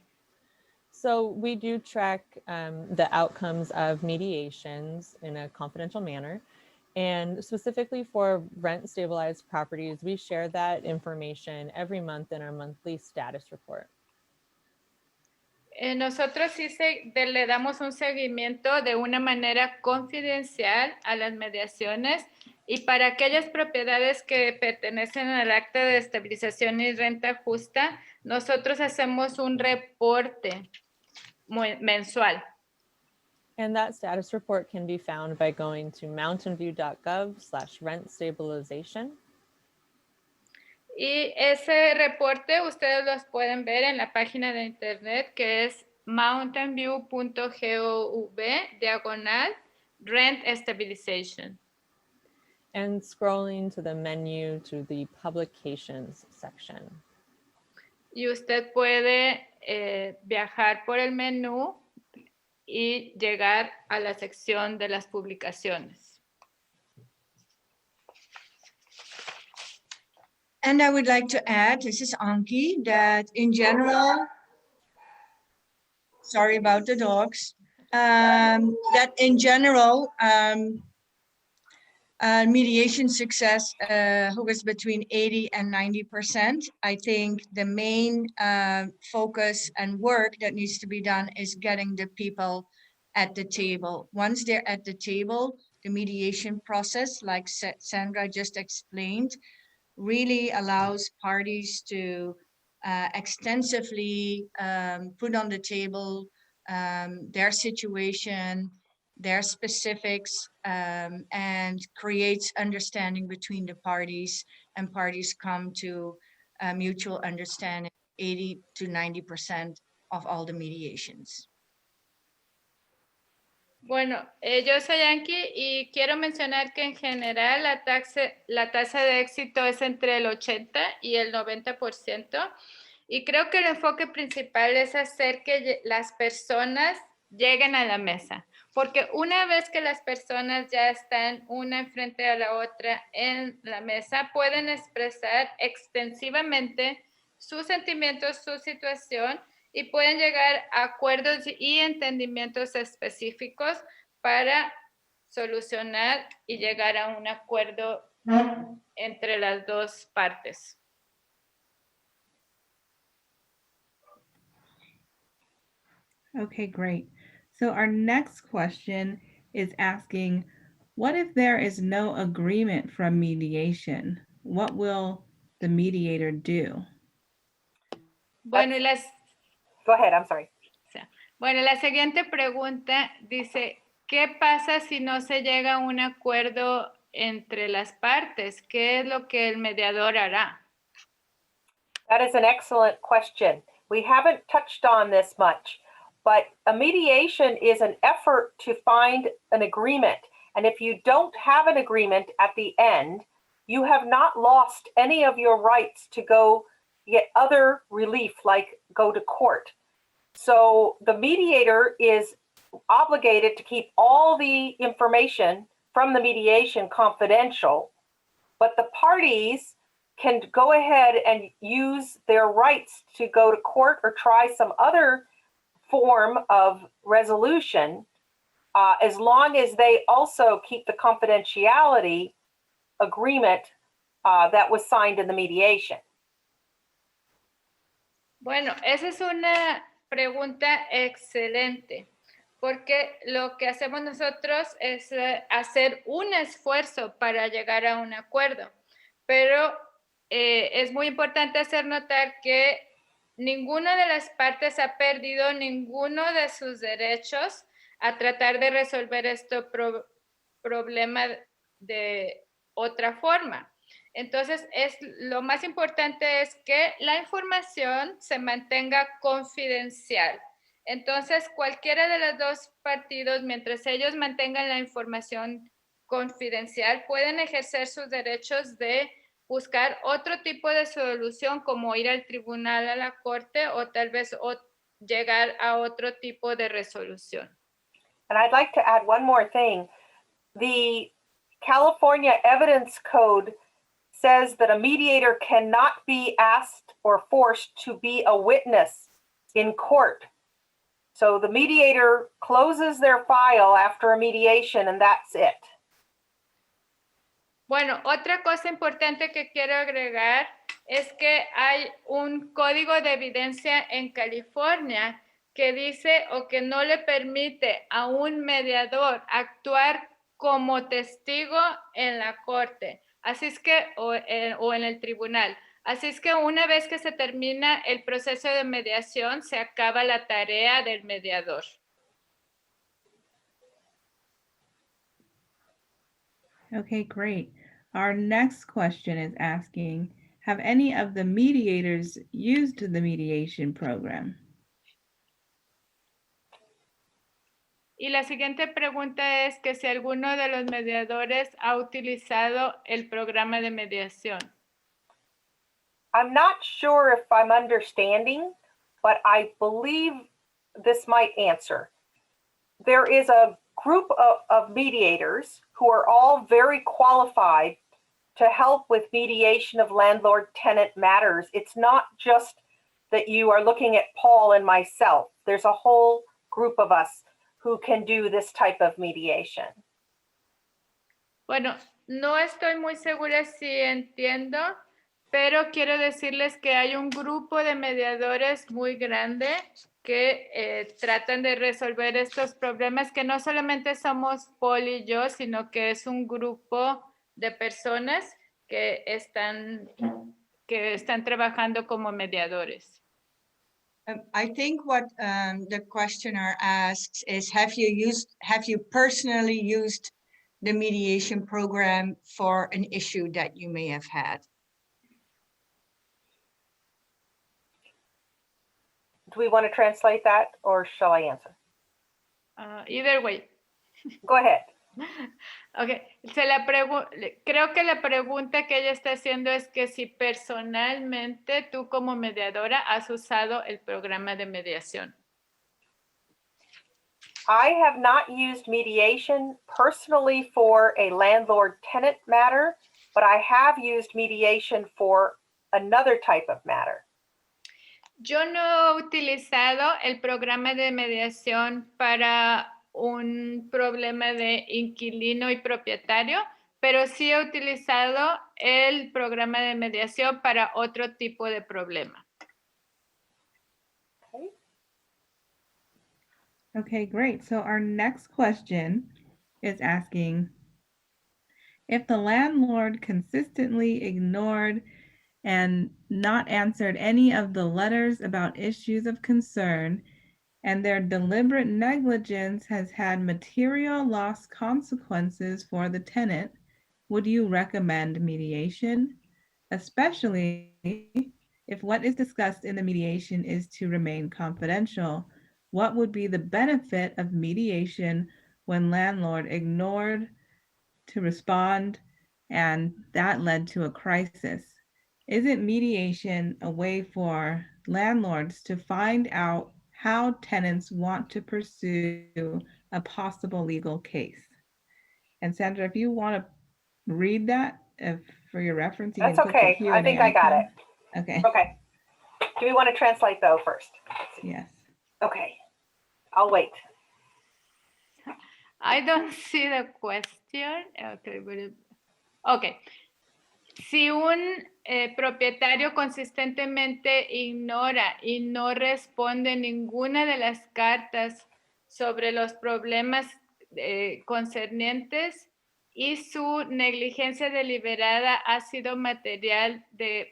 So we do track the outcomes of mediations in a confidential manner. And specifically for rent stabilized properties, we share that information every month in our monthly status report. Nosotros sí le damos un seguimiento de una manera confidencial a las mediaciones y para aquellas propiedades que pertenecen al acta de estabilización y renta justa, nosotros hacemos un reporte mensual. And that status report can be found by going to mountainview.gov/rent stabilization. Y ese reporte ustedes los pueden ver en la página de internet que es mountainview.gov/rent stabilization. And scrolling to the menu to the publications section. Y usted puede viajar por el menú y llegar a la sección de las publicaciones. And I would like to add, this is Anki, that in general, sorry about the dogs, that in general, mediation success hovers between 80 and 90%. I think the main focus and work that needs to be done is getting the people at the table. Once they're at the table, the mediation process, like Sandra just explained, really allows parties to extensively put on the table their situation, their specifics, and creates understanding between the parties, and parties come to a mutual understanding 80 to 90% of all the mediations. Bueno, yo soy Anki y quiero mencionar que en general la tasa de éxito es entre el 80 y el 90%. Y creo que el enfoque principal es hacer que las personas lleguen a la mesa. Porque una vez que las personas ya están una enfrente a la otra en la mesa, pueden expresar extensivamente sus sentimientos, su situación, y pueden llegar a acuerdos y entendimientos específicos para solucionar y llegar a un acuerdo entre las dos partes. Okay, great. So our next question is asking, what if there is no agreement from mediation? What will the mediator do? Bueno, Go ahead, I'm sorry. Bueno, la siguiente pregunta dice, ¿qué pasa si no se llega a un acuerdo entre las partes? ¿Qué es lo que el mediador hará? That is an excellent question. We haven't touched on this much, but a mediation is an effort to find an agreement. And if you don't have an agreement at the end, you have not lost any of your rights to go get other relief, like go to court. So the mediator is obligated to keep all the information from the mediation confidential, but the parties can go ahead and use their rights to go to court or try some other form of resolution, as long as they also keep the confidentiality agreement that was signed in the mediation. Bueno, esa es una pregunta excelente, porque lo que hacemos nosotros es hacer un esfuerzo para llegar a un acuerdo, pero es muy importante hacer notar que ninguna de las partes ha perdido ninguno de sus derechos a tratar de resolver este problema de otra forma. Entonces, lo más importante es que la información se mantenga confidencial. Entonces, cualquiera de los dos partidos, mientras ellos mantengan la información confidencial, pueden ejercer sus derechos de buscar otro tipo de solución, como ir al tribunal, a la corte, o tal vez llegar a otro tipo de resolución. And I'd like to add one more thing. The California Evidence Code says that a mediator cannot be asked or forced to be a witness in court. So the mediator closes their file after a mediation, and that's it. Bueno, otra cosa importante que quiero agregar es que hay un código de evidencia en California que dice o que no le permite a un mediador actuar como testigo en la corte. Así es que, o en el tribunal. Así es que una vez que se termina el proceso de mediación, se acaba la tarea del mediador. Okay, great. Our next question is asking, have any of the mediators used the mediation program? Y la siguiente pregunta es que si alguno de los mediadores ha utilizado el programa de mediación. I'm not sure if I'm understanding, but I believe this might answer. There is a group of mediators who are all very qualified to help with mediation of landlord-tenant matters. It's not just that you are looking at Paul and myself. There's a whole group of us who can do this type of mediation. Bueno, no estoy muy segura si entiendo, pero quiero decirles que hay un grupo de mediadores muy grande que tratan de resolver estos problemas, que no solamente somos Paul y yo, sino que es un grupo de personas que están trabajando como mediadores. I think what the questioner asks is, have you personally used the mediation program for an issue that you may have had? Do we want to translate that or shall I answer? Either way. Go ahead. Okay. Creo que la pregunta que ella está haciendo es que si personalmente tú como mediadora has usado el programa de mediación. I have not used mediation personally for a landlord-tenant matter, but I have used mediation for another type of matter. Yo no he utilizado el programa de mediación para un problema de inquilino y propietario, pero sí he utilizado el programa de mediación para otro tipo de problema. Okay, great. So our next question is asking, if the landlord consistently ignored and not answered any of the letters about issues of concern, and their deliberate negligence has had material loss consequences for the tenant, would you recommend mediation? Especially if what is discussed in the mediation is to remain confidential, what would be the benefit of mediation when landlord ignored to respond and that led to a crisis? Isn't mediation a way for landlords to find out how tenants want to pursue a possible legal case? And Sandra, if you want to read that for your reference, you That's can put the okay. Q&A I think I got icon. it. Okay. Okay. Do we want to translate though first? Yes. Okay. I'll wait. I don't see the question. Okay. Si un propietario consistentemente ignora y no responde ninguna de las cartas sobre los problemas concernientes y su negligencia deliberada ha sido material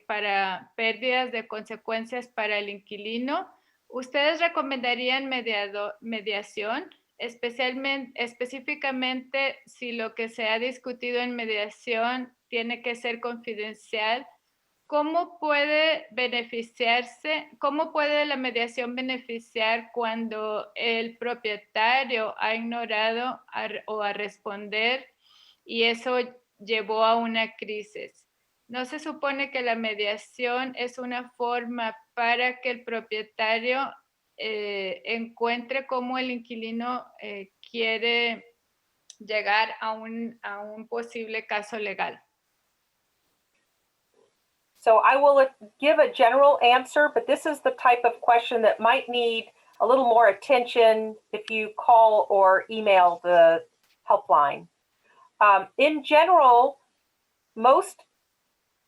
para pérdidas de consecuencias para el inquilino, ¿ustedes recomendarían mediación? Específicamente si lo que se ha discutido en mediación tiene que ser confidencial, ¿cómo puede la mediación beneficiar cuando el propietario ha ignorado o a responder y eso llevó a una crisis? ¿No se supone que la mediación es una forma para que el propietario encuentre cómo el inquilino quiere llegar a un posible caso legal? So I will give a general answer, but this is the type of question that might need a little more attention if you call or email the helpline. In general, most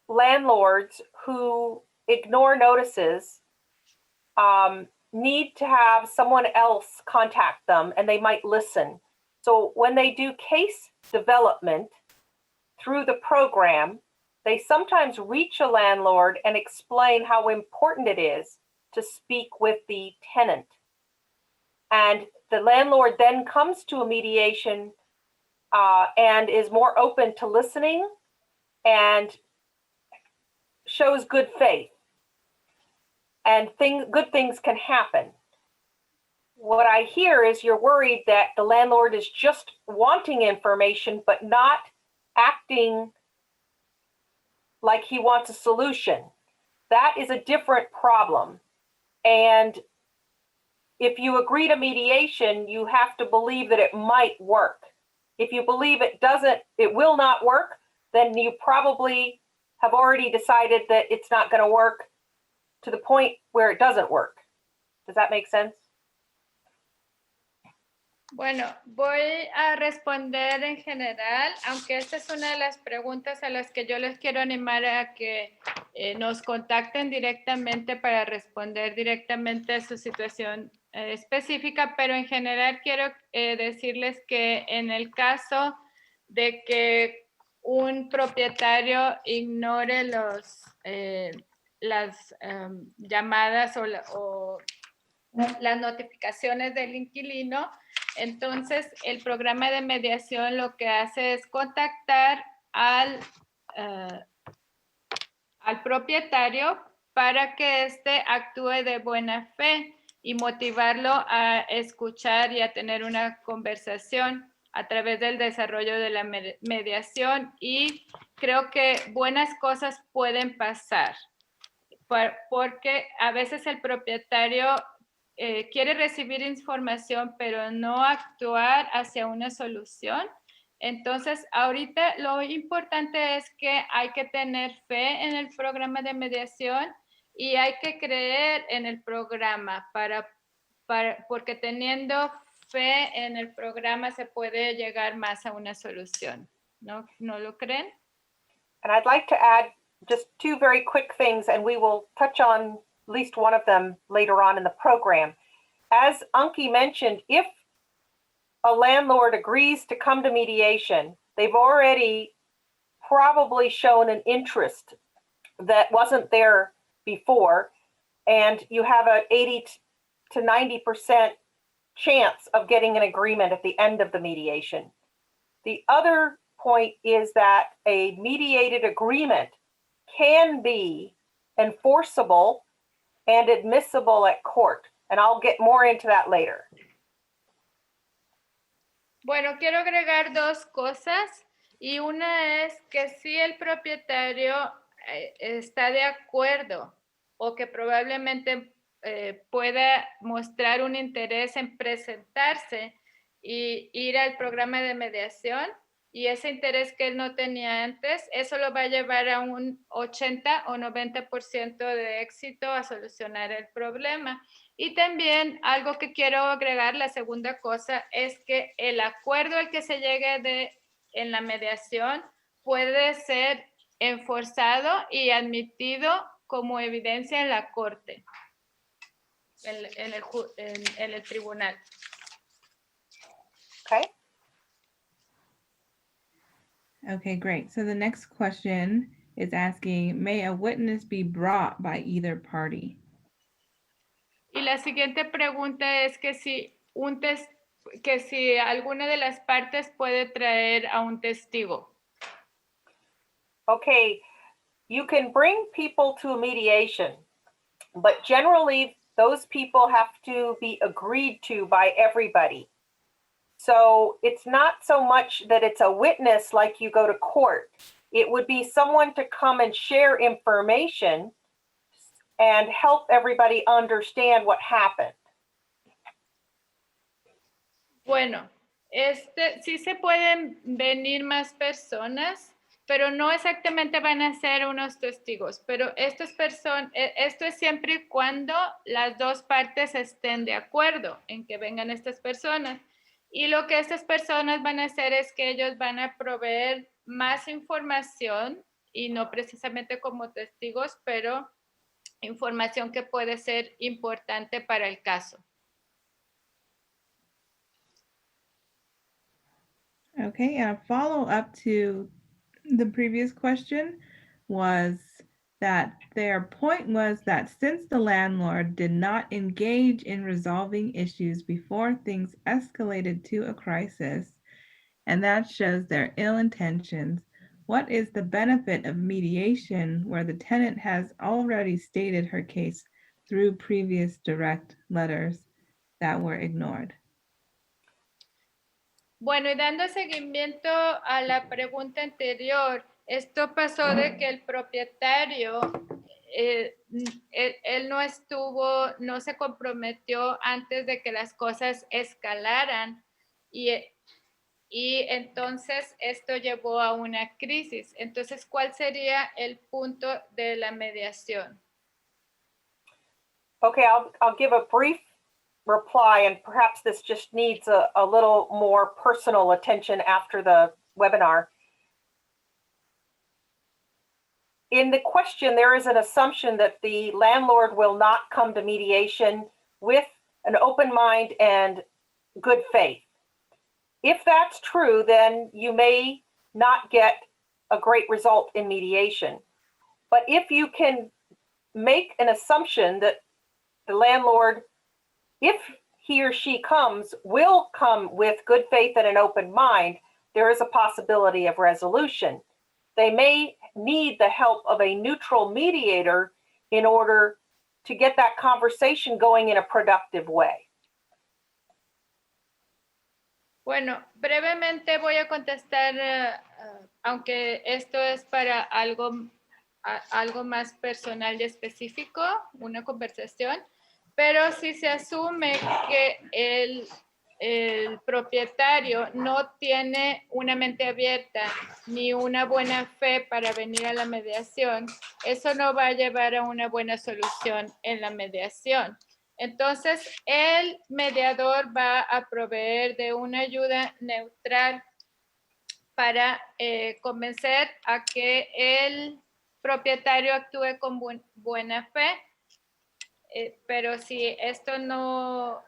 landlords who ignore notices need to have someone else contact them and they might listen. So when they do case development through the program, they sometimes reach a landlord and explain how important it is to speak with the tenant. And the landlord then comes to a mediation and is more open to listening and shows good faith. And good things can happen. What I hear is you're worried that the landlord is just wanting information but not acting like he wants a solution. That is a different problem. And if you agree to mediation, you have to believe that it might work. If you believe it will not work, then you probably have already decided that it's not going to work to the point where it doesn't work. Does that make sense? Bueno, voy a responder en general, aunque esta es una de las preguntas a las que yo les quiero animar a que nos contacten directamente para responder directamente a su situación específica, pero en general quiero decirles que en el caso de que un propietario ignore las llamadas o las notificaciones del inquilino, entonces el programa de mediación lo que hace es contactar al propietario para que éste actúe de buena fe y motivarlo a escuchar y a tener una conversación a través del desarrollo de la mediación, y creo que buenas cosas pueden pasar porque a veces el propietario quiere recibir información pero no actuar hacia una solución. Entonces, ahorita lo importante es que hay que tener fe en el programa de mediación y hay que creer en el programa porque teniendo fe en el programa se puede llegar más a una solución. ¿No lo creen? And I'd like to add just two very quick things, and we will touch on at least one of them later on in the program. As Anki mentioned, if a landlord agrees to come to mediation, they've already probably shown an interest that wasn't there before, and you have an 80 to 90% chance of getting an agreement at the end of the mediation. The other point is that a mediated agreement can be enforceable and admissible at court, and I'll get more into that later. Bueno, quiero agregar dos cosas, y una es que si el propietario está de acuerdo o que probablemente pueda mostrar un interés en presentarse y ir al programa de mediación, y ese interés que él no tenía antes, eso lo va a llevar a un 80 o 90% de éxito a solucionar el problema. Y también algo que quiero agregar, la segunda cosa, es que el acuerdo al que se llegue en la mediación puede ser enforzado y admitido como evidencia en la corte, en el tribunal. Okay. Okay, great. So the next question is asking, may a witness be brought by either party? Y la siguiente pregunta es que si alguna de las partes puede traer a un testigo. Okay, you can bring people to a mediation, but generally those people have to be agreed to by everybody. So it's not so much that it's a witness like you go to court. It would be someone to come and share information and help everybody understand what happened. Bueno, sí se pueden venir más personas, pero no exactamente van a ser unos testigos. Pero esto es siempre y cuando las dos partes estén de acuerdo en que vengan estas personas. Y lo que estas personas van a hacer es que ellos van a proveer más información, y no precisamente como testigos, pero información que puede ser importante para el caso. Okay, and a follow-up to the previous question was that their point was that since the landlord did not engage in resolving issues before things escalated to a crisis, and that shows their ill intentions, what is the benefit of mediation where the tenant has already stated her case through previous direct letters that were ignored? Bueno, y dando seguimiento a la pregunta anterior, esto pasó de que el propietario, él no se comprometió antes de que las cosas escalaran, y y entonces esto llevó a una crisis. Entonces, ¿cuál sería el punto de la mediación? Okay, I'll give a brief reply, and perhaps this just needs a little more personal attention after the webinar. In the question, there is an assumption that the landlord will not come to mediation with an open mind and good faith. If that's true, then you may not get a great result in mediation. But if you can make an assumption that the landlord, if he or she comes, will come with good faith and an open mind, there is a possibility of resolution. They may need the help of a neutral mediator in order to get that conversation going in a productive way. Bueno, brevemente voy a contestar, aunque esto es para algo más personal y específico, una conversación, pero si se asume que el propietario no tiene una mente abierta ni una buena fe para venir a la mediación, eso no va a llevar a una buena solución en la mediación. Entonces, el mediador va a proveer de una ayuda neutral para convencer a que el propietario actúe con buena fe. Pero si esto no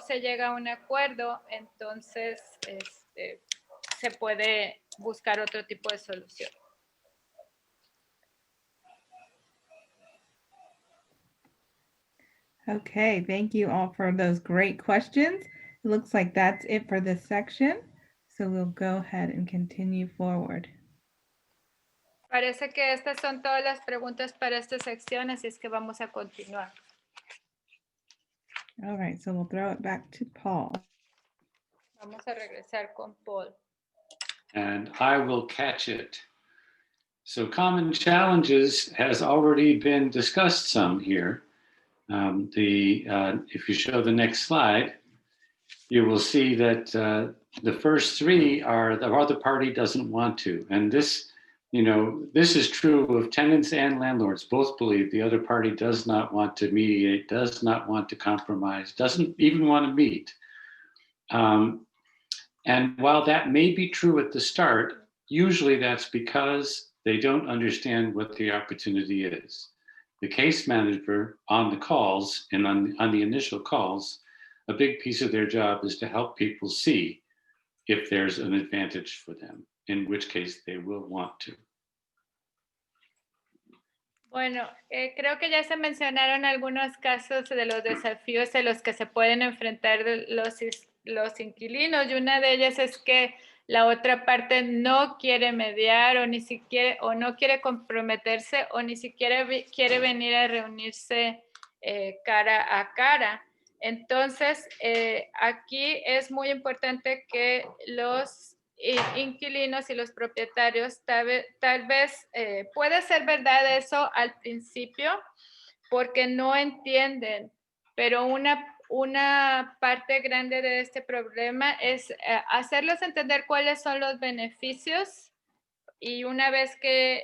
se llega a un acuerdo, entonces se puede buscar otro tipo de solución. Okay, thank you all for those great questions. It looks like that's it for this section. So we'll go ahead and continue forward. Parece que estas son todas las preguntas para esta sección, así es que vamos a continuar. All right, so we'll throw it back to Paul. Vamos a regresar con Paul. And I will catch it. So common challenges has already been discussed some here. If you show the next slide, you will see that the first three are the other party doesn't want to. And this is true of tenants and landlords. Both believe the other party does not want to mediate, does not want to compromise, doesn't even want to meet. And while that may be true at the start, usually that's because they don't understand what the opportunity is. The case manager on the calls and on the initial calls, a big piece of their job is to help people see if there's an advantage for them, in which case they will want to. Bueno, creo que ya se mencionaron algunos casos de los desafíos a los que se pueden enfrentar los inquilinos, y una de ellas es que la otra parte no quiere mediar o no quiere comprometerse o ni siquiera quiere venir a reunirse cara a cara. Entonces, aquí es muy importante que los inquilinos y los propietarios tal vez puede ser verdad eso al principio porque no entienden, pero una parte grande de este problema es hacerlos entender cuáles son los beneficios, y una vez que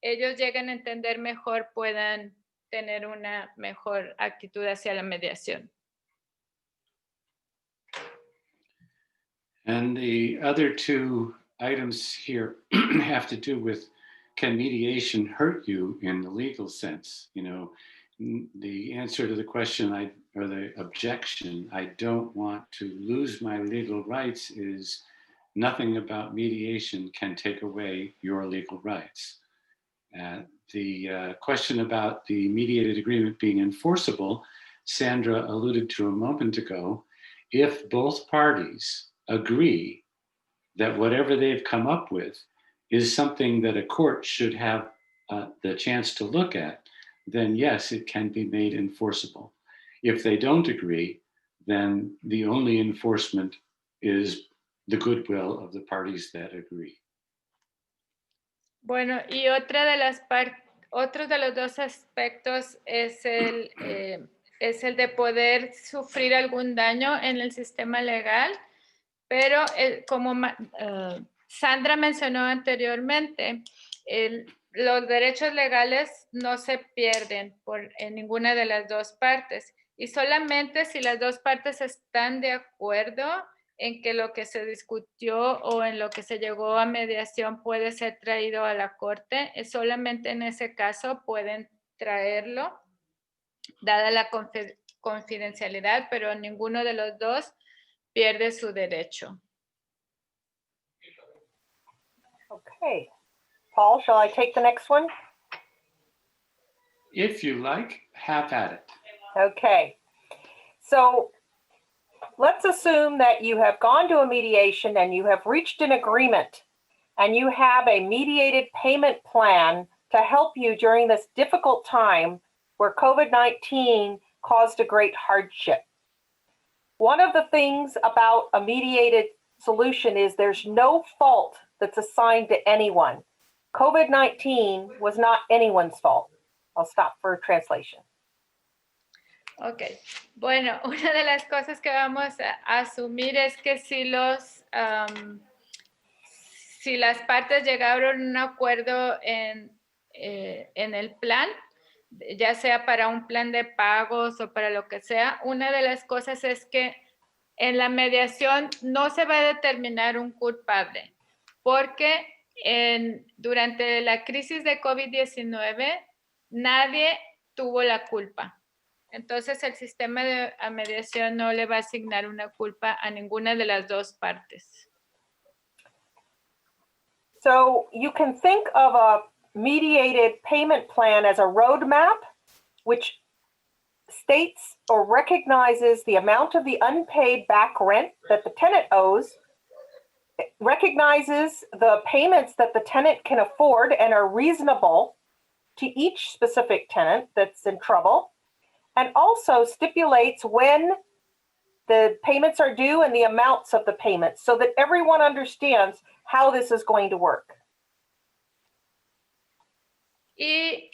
ellos lleguen a entender mejor, puedan tener una mejor actitud hacia la mediación. And the other two items here have to do with, can mediation hurt you in the legal sense? The answer to the question or the objection, I don't want to lose my legal rights, is nothing about mediation can take away your legal rights. The question about the mediated agreement being enforceable, Sandra alluded to a moment ago. If both parties agree that whatever they've come up with is something that a court should have the chance to look at, then yes, it can be made enforceable. If they don't agree, then the only enforcement is the goodwill of the parties that agree. Bueno, y otro de los dos aspectos es el de poder sufrir algún daño en el sistema legal. Pero como Sandra mencionó anteriormente, los derechos legales no se pierden en ninguna de las dos partes. Y solamente si las dos partes están de acuerdo en que lo que se discutió o en lo que se llegó a mediación puede ser traído a la corte, solamente en ese caso pueden traerlo, dada la confidencialidad, pero ninguno de los dos pierde su derecho. Okay. Paul, shall I take the next one? If you like, have at it. Okay. So let's assume that you have gone to a mediation and you have reached an agreement and you have a mediated payment plan to help you during this difficult time where COVID-19 caused a great hardship. One of the things about a mediated solution is there's no fault that's assigned to anyone. COVID-19 was not anyone's fault. I'll stop for translation. Ok, bueno, una de las cosas que vamos a asumir es que si las partes llegaron a un acuerdo en el plan, ya sea para un plan de pagos o para lo que sea, una de las cosas es que en la mediación no se va a determinar un culpable, porque durante la crisis de COVID-19 nadie tuvo la culpa. Entonces, el sistema de mediación no le va a asignar una culpa a ninguna de las dos partes. So you can think of a mediated payment plan as a roadmap, which states or recognizes the amount of the unpaid back rent that the tenant owes, it recognizes the payments that the tenant can afford and are reasonable to each specific tenant that's in trouble, and also stipulates when the payments are due and the amounts of the payments so that everyone understands how this is going to work. Y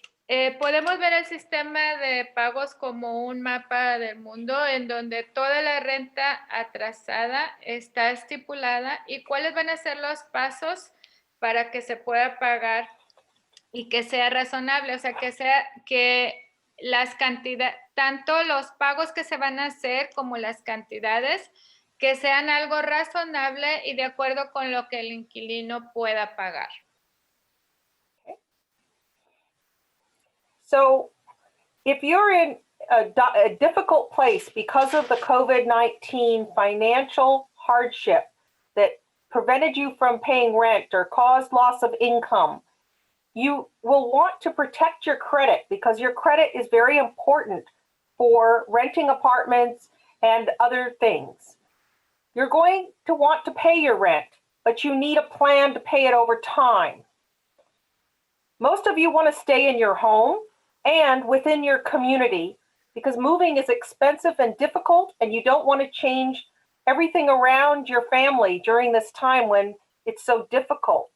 podemos ver el sistema de pagos como un mapa del mundo en donde toda la renta atrasada está estipulada y cuáles van a ser los pasos para que se pueda pagar y que sea razonable, o sea, que las cantidades, tanto los pagos que se van a hacer como las cantidades, que sean algo razonable y de acuerdo con lo que el inquilino pueda pagar. Okay. So if you're in a difficult place because of the COVID-19 financial hardship that prevented you from paying rent or caused loss of income, you will want to protect your credit because your credit is very important for renting apartments and other things. You're going to want to pay your rent, but you need a plan to pay it over time. Most of you want to stay in your home and within your community because moving is expensive and difficult, and you don't want to change everything around your family during this time when it's so difficult.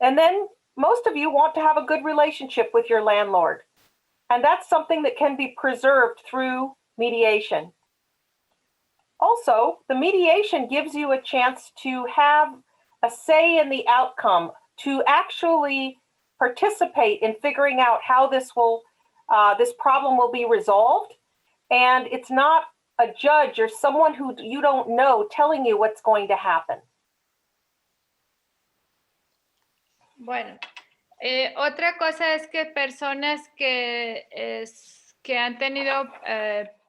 And then most of you want to have a good relationship with your landlord, and that's something that can be preserved through mediation. Also, the mediation gives you a chance to have a say in the outcome, to actually participate in figuring out how this problem will be resolved. And it's not a judge or someone who you don't know telling you what's going to happen. Bueno, otra cosa es que personas que han tenido,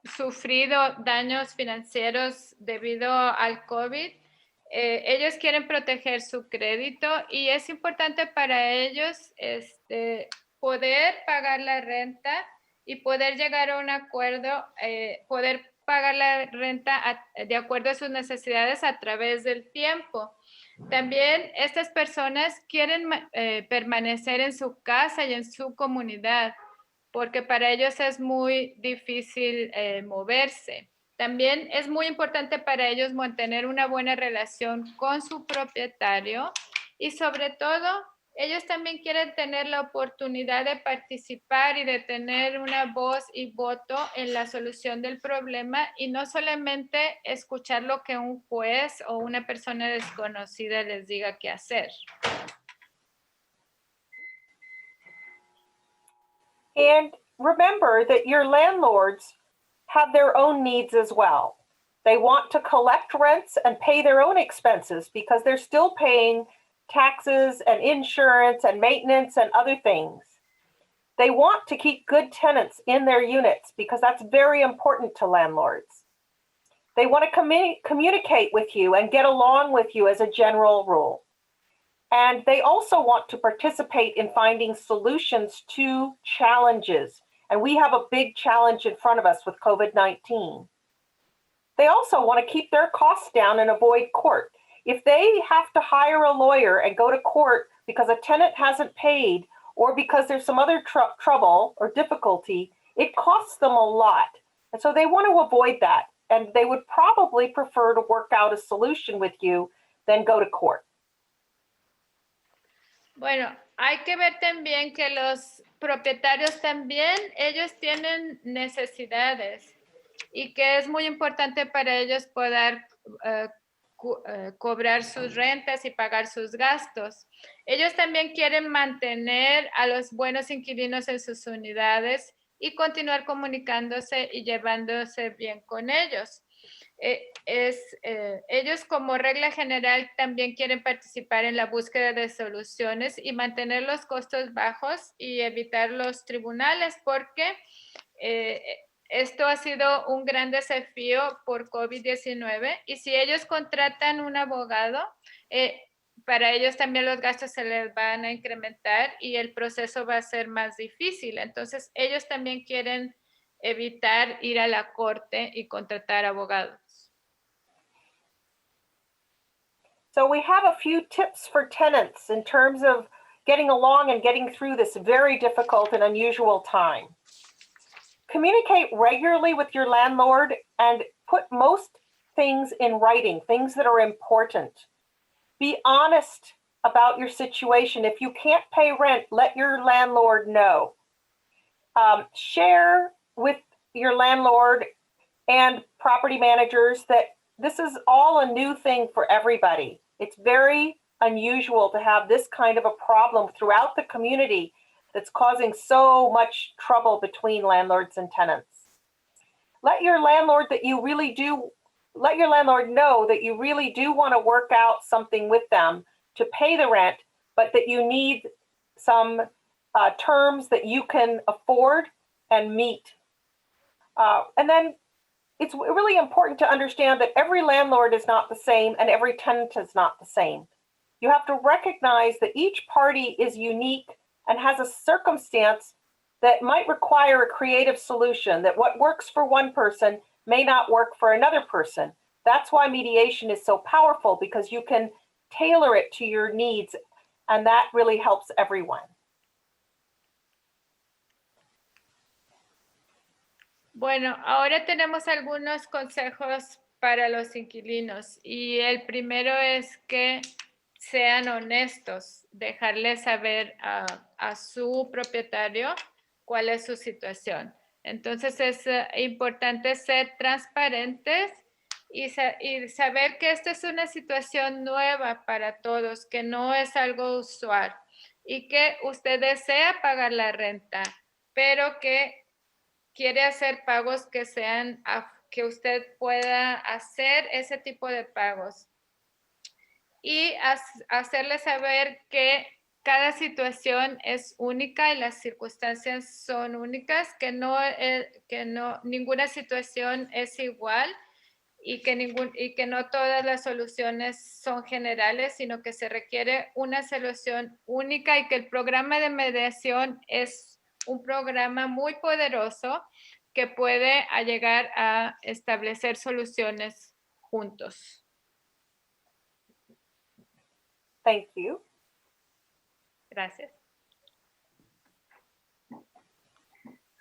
sufrido daños financieros debido al COVID, ellos quieren proteger su crédito y es importante para ellos poder pagar la renta y poder llegar a un acuerdo, poder pagar la renta de acuerdo a sus necesidades a través del tiempo. También estas personas quieren permanecer en su casa y en su comunidad, porque para ellos es muy difícil moverse. También es muy importante para ellos mantener una buena relación con su propietario y sobre todo ellos también quieren tener la oportunidad de participar y de tener una voz y voto en la solución del problema y no solamente escuchar lo que un juez o una persona desconocida les diga qué hacer. And remember that your landlords have their own needs as well. They want to collect rents and pay their own expenses because they're still paying taxes and insurance and maintenance and other things. They want to keep good tenants in their units because that's very important to landlords. They want to communicate with you and get along with you as a general rule. And they also want to participate in finding solutions to challenges. And we have a big challenge in front of us with COVID-19. They also want to keep their costs down and avoid court. If they have to hire a lawyer and go to court because a tenant hasn't paid or because there's some other trouble or difficulty, it costs them a lot. And so they want to avoid that. And they would probably prefer to work out a solution with you than go to court. Bueno, hay que ver también que los propietarios también, ellos tienen necesidades y que es muy importante para ellos poder cobrar sus rentas y pagar sus gastos. Ellos también quieren mantener a los buenos inquilinos en sus unidades y continuar comunicándose y llevándose bien con ellos. Ellos como regla general también quieren participar en la búsqueda de soluciones y mantener los costos bajos y evitar los tribunales porque esto ha sido un gran desafío por COVID-19 y si ellos contratan un abogado, para ellos también los gastos se les van a incrementar y el proceso va a ser más difícil. Entonces ellos también quieren evitar ir a la corte y contratar abogados. So we have a few tips for tenants in terms of getting along and getting through this very difficult and unusual time. Communicate regularly with your landlord and put most things in writing, things that are important. Be honest about your situation. If you can't pay rent, let your landlord know. Share with your landlord and property managers that this is all a new thing for everybody. It's very unusual to have this kind of a problem throughout the community that's causing so much trouble between landlords and tenants. Let your landlord know that you really do want to work out something with them to pay the rent, but that you need some terms that you can afford and meet. And then it's really important to understand that every landlord is not the same and every tenant is not the same. You have to recognize that each party is unique and has a circumstance that might require a creative solution, that what works for one person may not work for another person. That's why mediation is so powerful, because you can tailor it to your needs, and that really helps everyone. Bueno, ahora tenemos algunos consejos para los inquilinos y el primero es que sean honestos, dejarle saber a su propietario cuál es su situación. Entonces es importante ser transparentes y saber que esta es una situación nueva para todos, que no es algo usual y que usted desea pagar la renta, pero que quiere hacer pagos que sean, que usted pueda hacer ese tipo de pagos. Y hacerle saber que cada situación es única y las circunstancias son únicas, que ninguna situación es igual y que no todas las soluciones son generales, sino que se requiere una solución única y que el programa de mediación es un programa muy poderoso que puede llegar a establecer soluciones juntos. Thank you. Gracias.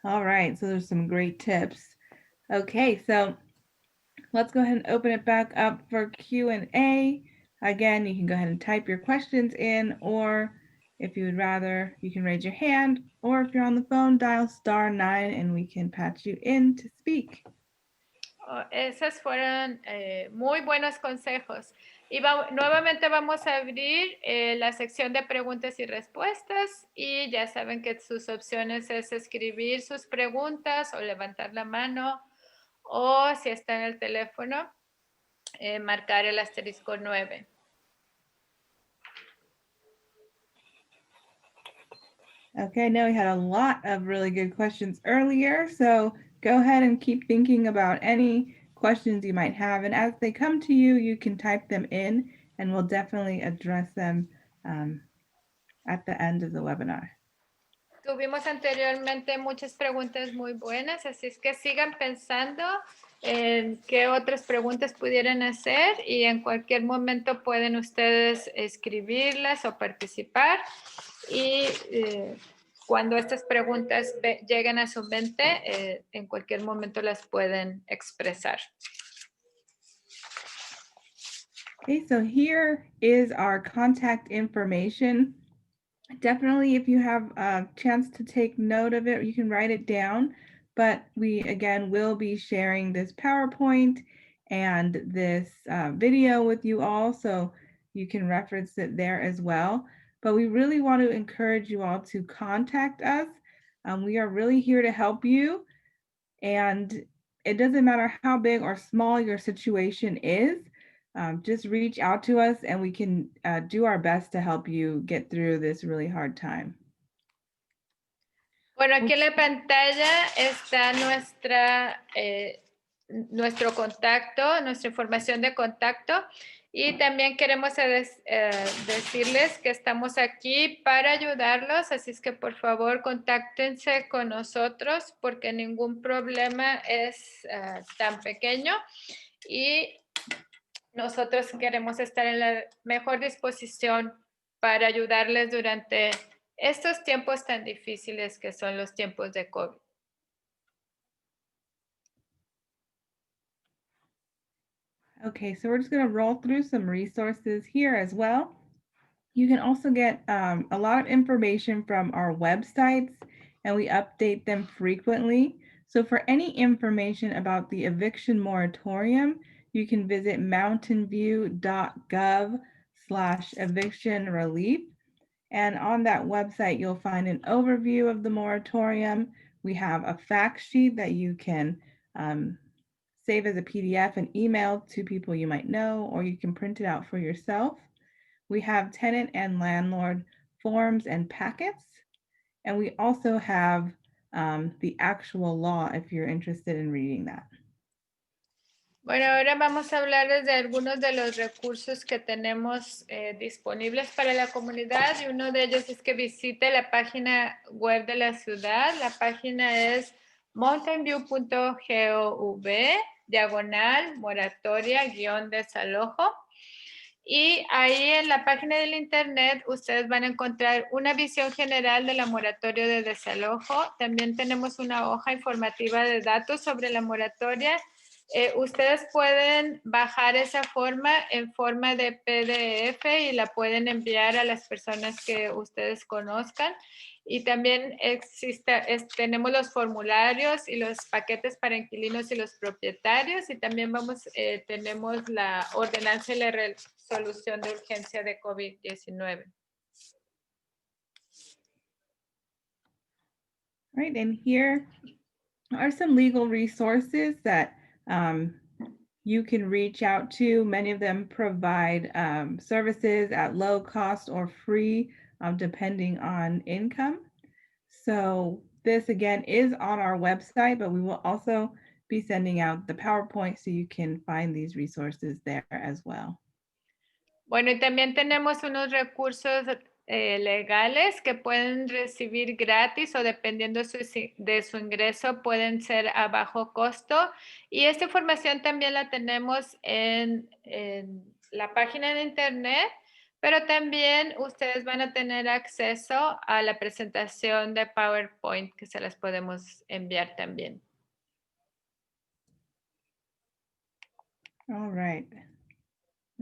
All right, so there's some great tips. Okay, so let's go ahead and open it back up for Q&A. Again, you can go ahead and type your questions in, or If you would rather, you can raise your hand, or if you're on the phone, dial *9 and we can patch you in to speak. Esos fueron muy buenos consejos. Y nuevamente vamos a abrir la sección de preguntas y respuestas. Y ya saben que sus opciones es escribir sus preguntas o levantar la mano. O si está en el teléfono, marcar el *9. Okay, I know we had a lot of really good questions earlier, so go ahead and keep thinking about any questions you might have. And as they come to you, you can type them in and we'll definitely address them at the end of the webinar. Tuvimos anteriormente muchas preguntas muy buenas, así es que sigan pensando en qué otras preguntas pudieran hacer y en cualquier momento pueden ustedes escribirlas o participar. Y cuando estas preguntas lleguen a su mente, en cualquier momento las pueden expresar. Okay, so here is our contact information. Definitely, if you have a chance to take note of it, you can write it down. But we, again, will be sharing this PowerPoint and this video with you all, so you can reference it there as well. But we really want to encourage you all to contact us. We are really here to help you. And it doesn't matter how big or small your situation is. Just reach out to us and we can do our best to help you get through this really hard time. Bueno, aquí en la pantalla está nuestro contacto, nuestra información de contacto. Y también queremos decirles que estamos aquí para ayudarlos, así es que por favor contáctense con nosotros porque ningún problema es tan pequeño y nosotros queremos estar en la mejor disposición para ayudarles durante estos tiempos tan difíciles que son los tiempos de COVID. Okay, so we're just going to roll through some resources here as well. You can also get a lot of information from our websites, and we update them frequently. So for any information about the eviction moratorium, you can visit mountainview.gov/eviction relief. And on that website, you'll find an overview of the moratorium. We have a fact sheet that you can save as a PDF and email to people you might know, or you can print it out for yourself. We have tenant and landlord forms and packets. And we also have the actual law if you're interested in reading that. Bueno, ahora vamos a hablarles de algunos de los recursos que tenemos disponibles para la comunidad y uno de ellos es que visite la página web de la ciudad. La página es mountainview.gov/moratoria-desalojo. Y ahí en la página del internet ustedes van a encontrar una visión general de la moratoria de desalojo. También tenemos una hoja informativa de datos sobre la moratoria. Ustedes pueden bajar esa forma en forma de PDF y la pueden enviar a las personas que ustedes conozcan. Y también tenemos los formularios y los paquetes para inquilinos y los propietarios. Y también tenemos la ordenanza y la resolución de urgencia de COVID-19. Right, and here are some legal resources that you can reach out to. Many of them provide services at low cost or free, depending on income. So this again is on our website, but we will also be sending out the PowerPoint so you can find these resources there as well. Bueno, y también tenemos unos recursos legales que pueden recibir gratis o dependiendo de su ingreso pueden ser a bajo costo. Y esta información también la tenemos en la página de internet, pero también ustedes van a tener acceso a la presentación de PowerPoint que se las podemos enviar también. All right.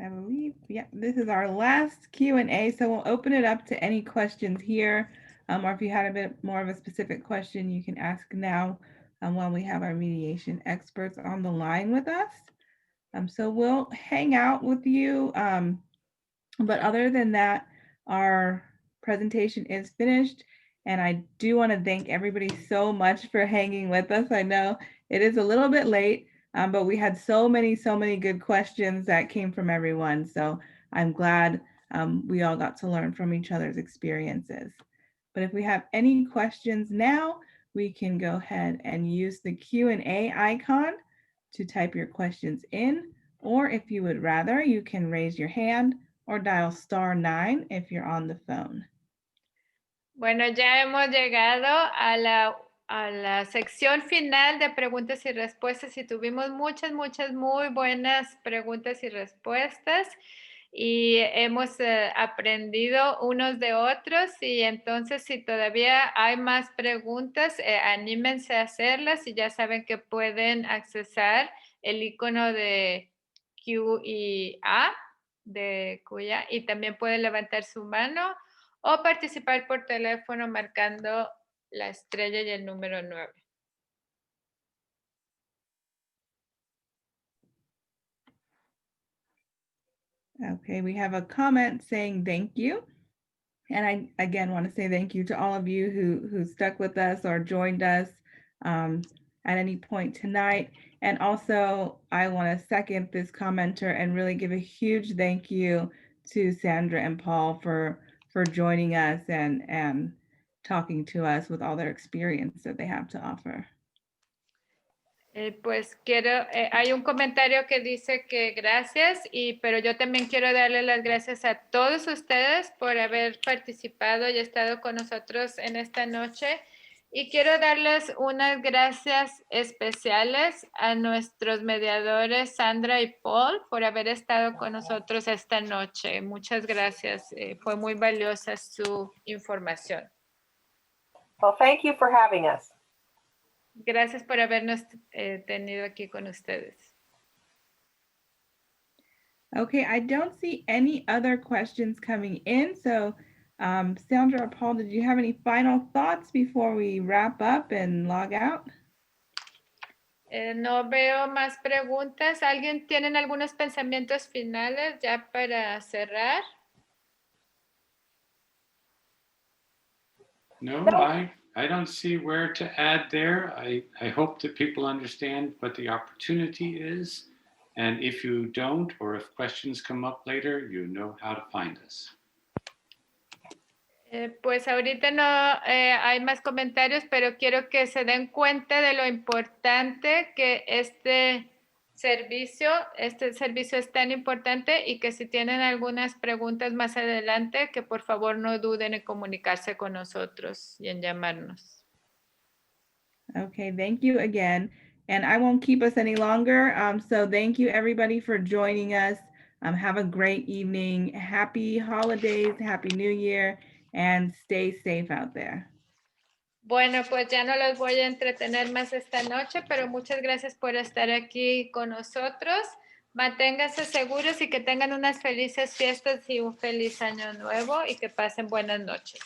I believe, yeah, this is our last Q&A, so we'll open it up to any questions here, or if you had a bit more of a specific question, you can ask now while we have our mediation experts on the line with us. So we'll hang out with you, but other than that, our presentation is finished, and I do want to thank everybody so much for hanging with us. I know it is a little bit late, but we had so many good questions that came from everyone. So I'm glad we all got to learn from each other's experiences. But if we have any questions now, we can go ahead and use the Q&A icon to type your questions in, or if you would rather, you can raise your hand or dial *9 if you're on the phone. Bueno, ya hemos llegado a la sección final de preguntas y respuestas y tuvimos muchas muy buenas preguntas y respuestas y hemos aprendido unos de otros y entonces si todavía hay más preguntas, anímense a hacerlas y ya saben que pueden accesar el icono de Q&A y también pueden levantar su mano o participar por teléfono marcando la estrella y el número 9. Okay, we have a comment saying thank you. And I, again, want to say thank you to all of you who stuck with us or joined us at any point tonight. And also, I want to second this commenter and really give a huge thank you to Sandra and Paul for joining us and talking to us with all their experience that they have to offer. Pues hay un comentario que dice que gracias, pero yo también quiero darle las gracias a todos ustedes por haber participado y estado con nosotros en esta noche. Y quiero darles unas gracias especiales a nuestros mediadores Sandra y Paul por haber estado con nosotros esta noche. Muchas gracias. Fue muy valiosa su información. Well, thank you for having us. Gracias por habernos tenido aquí con ustedes. Okay, I don't see any other questions coming in. So Sandra or Paul, did you have any final thoughts before we wrap up and log out? No veo más preguntas. ¿Alguien tiene algunos pensamientos finales ya para cerrar? No, I don't see where to add there. I hope that people understand what the opportunity is. And if you don't, or if questions come up later, you know how to find us. Pues ahorita no hay más comentarios, pero quiero que se den cuenta de lo importante que este servicio es tan importante y que si tienen algunas preguntas más adelante, que por favor no duden en comunicarse con nosotros y en llamarnos. Okay, thank you again. And I won't keep us any longer. So thank you everybody for joining us. Have a great evening. Happy holidays, Happy New Year, and stay safe out there. Bueno, pues ya no los voy a entretener más esta noche, pero muchas gracias por estar aquí con nosotros. Manténganse seguros y que tengan unas felices fiestas y un feliz año nuevo y que pasen buenas noches.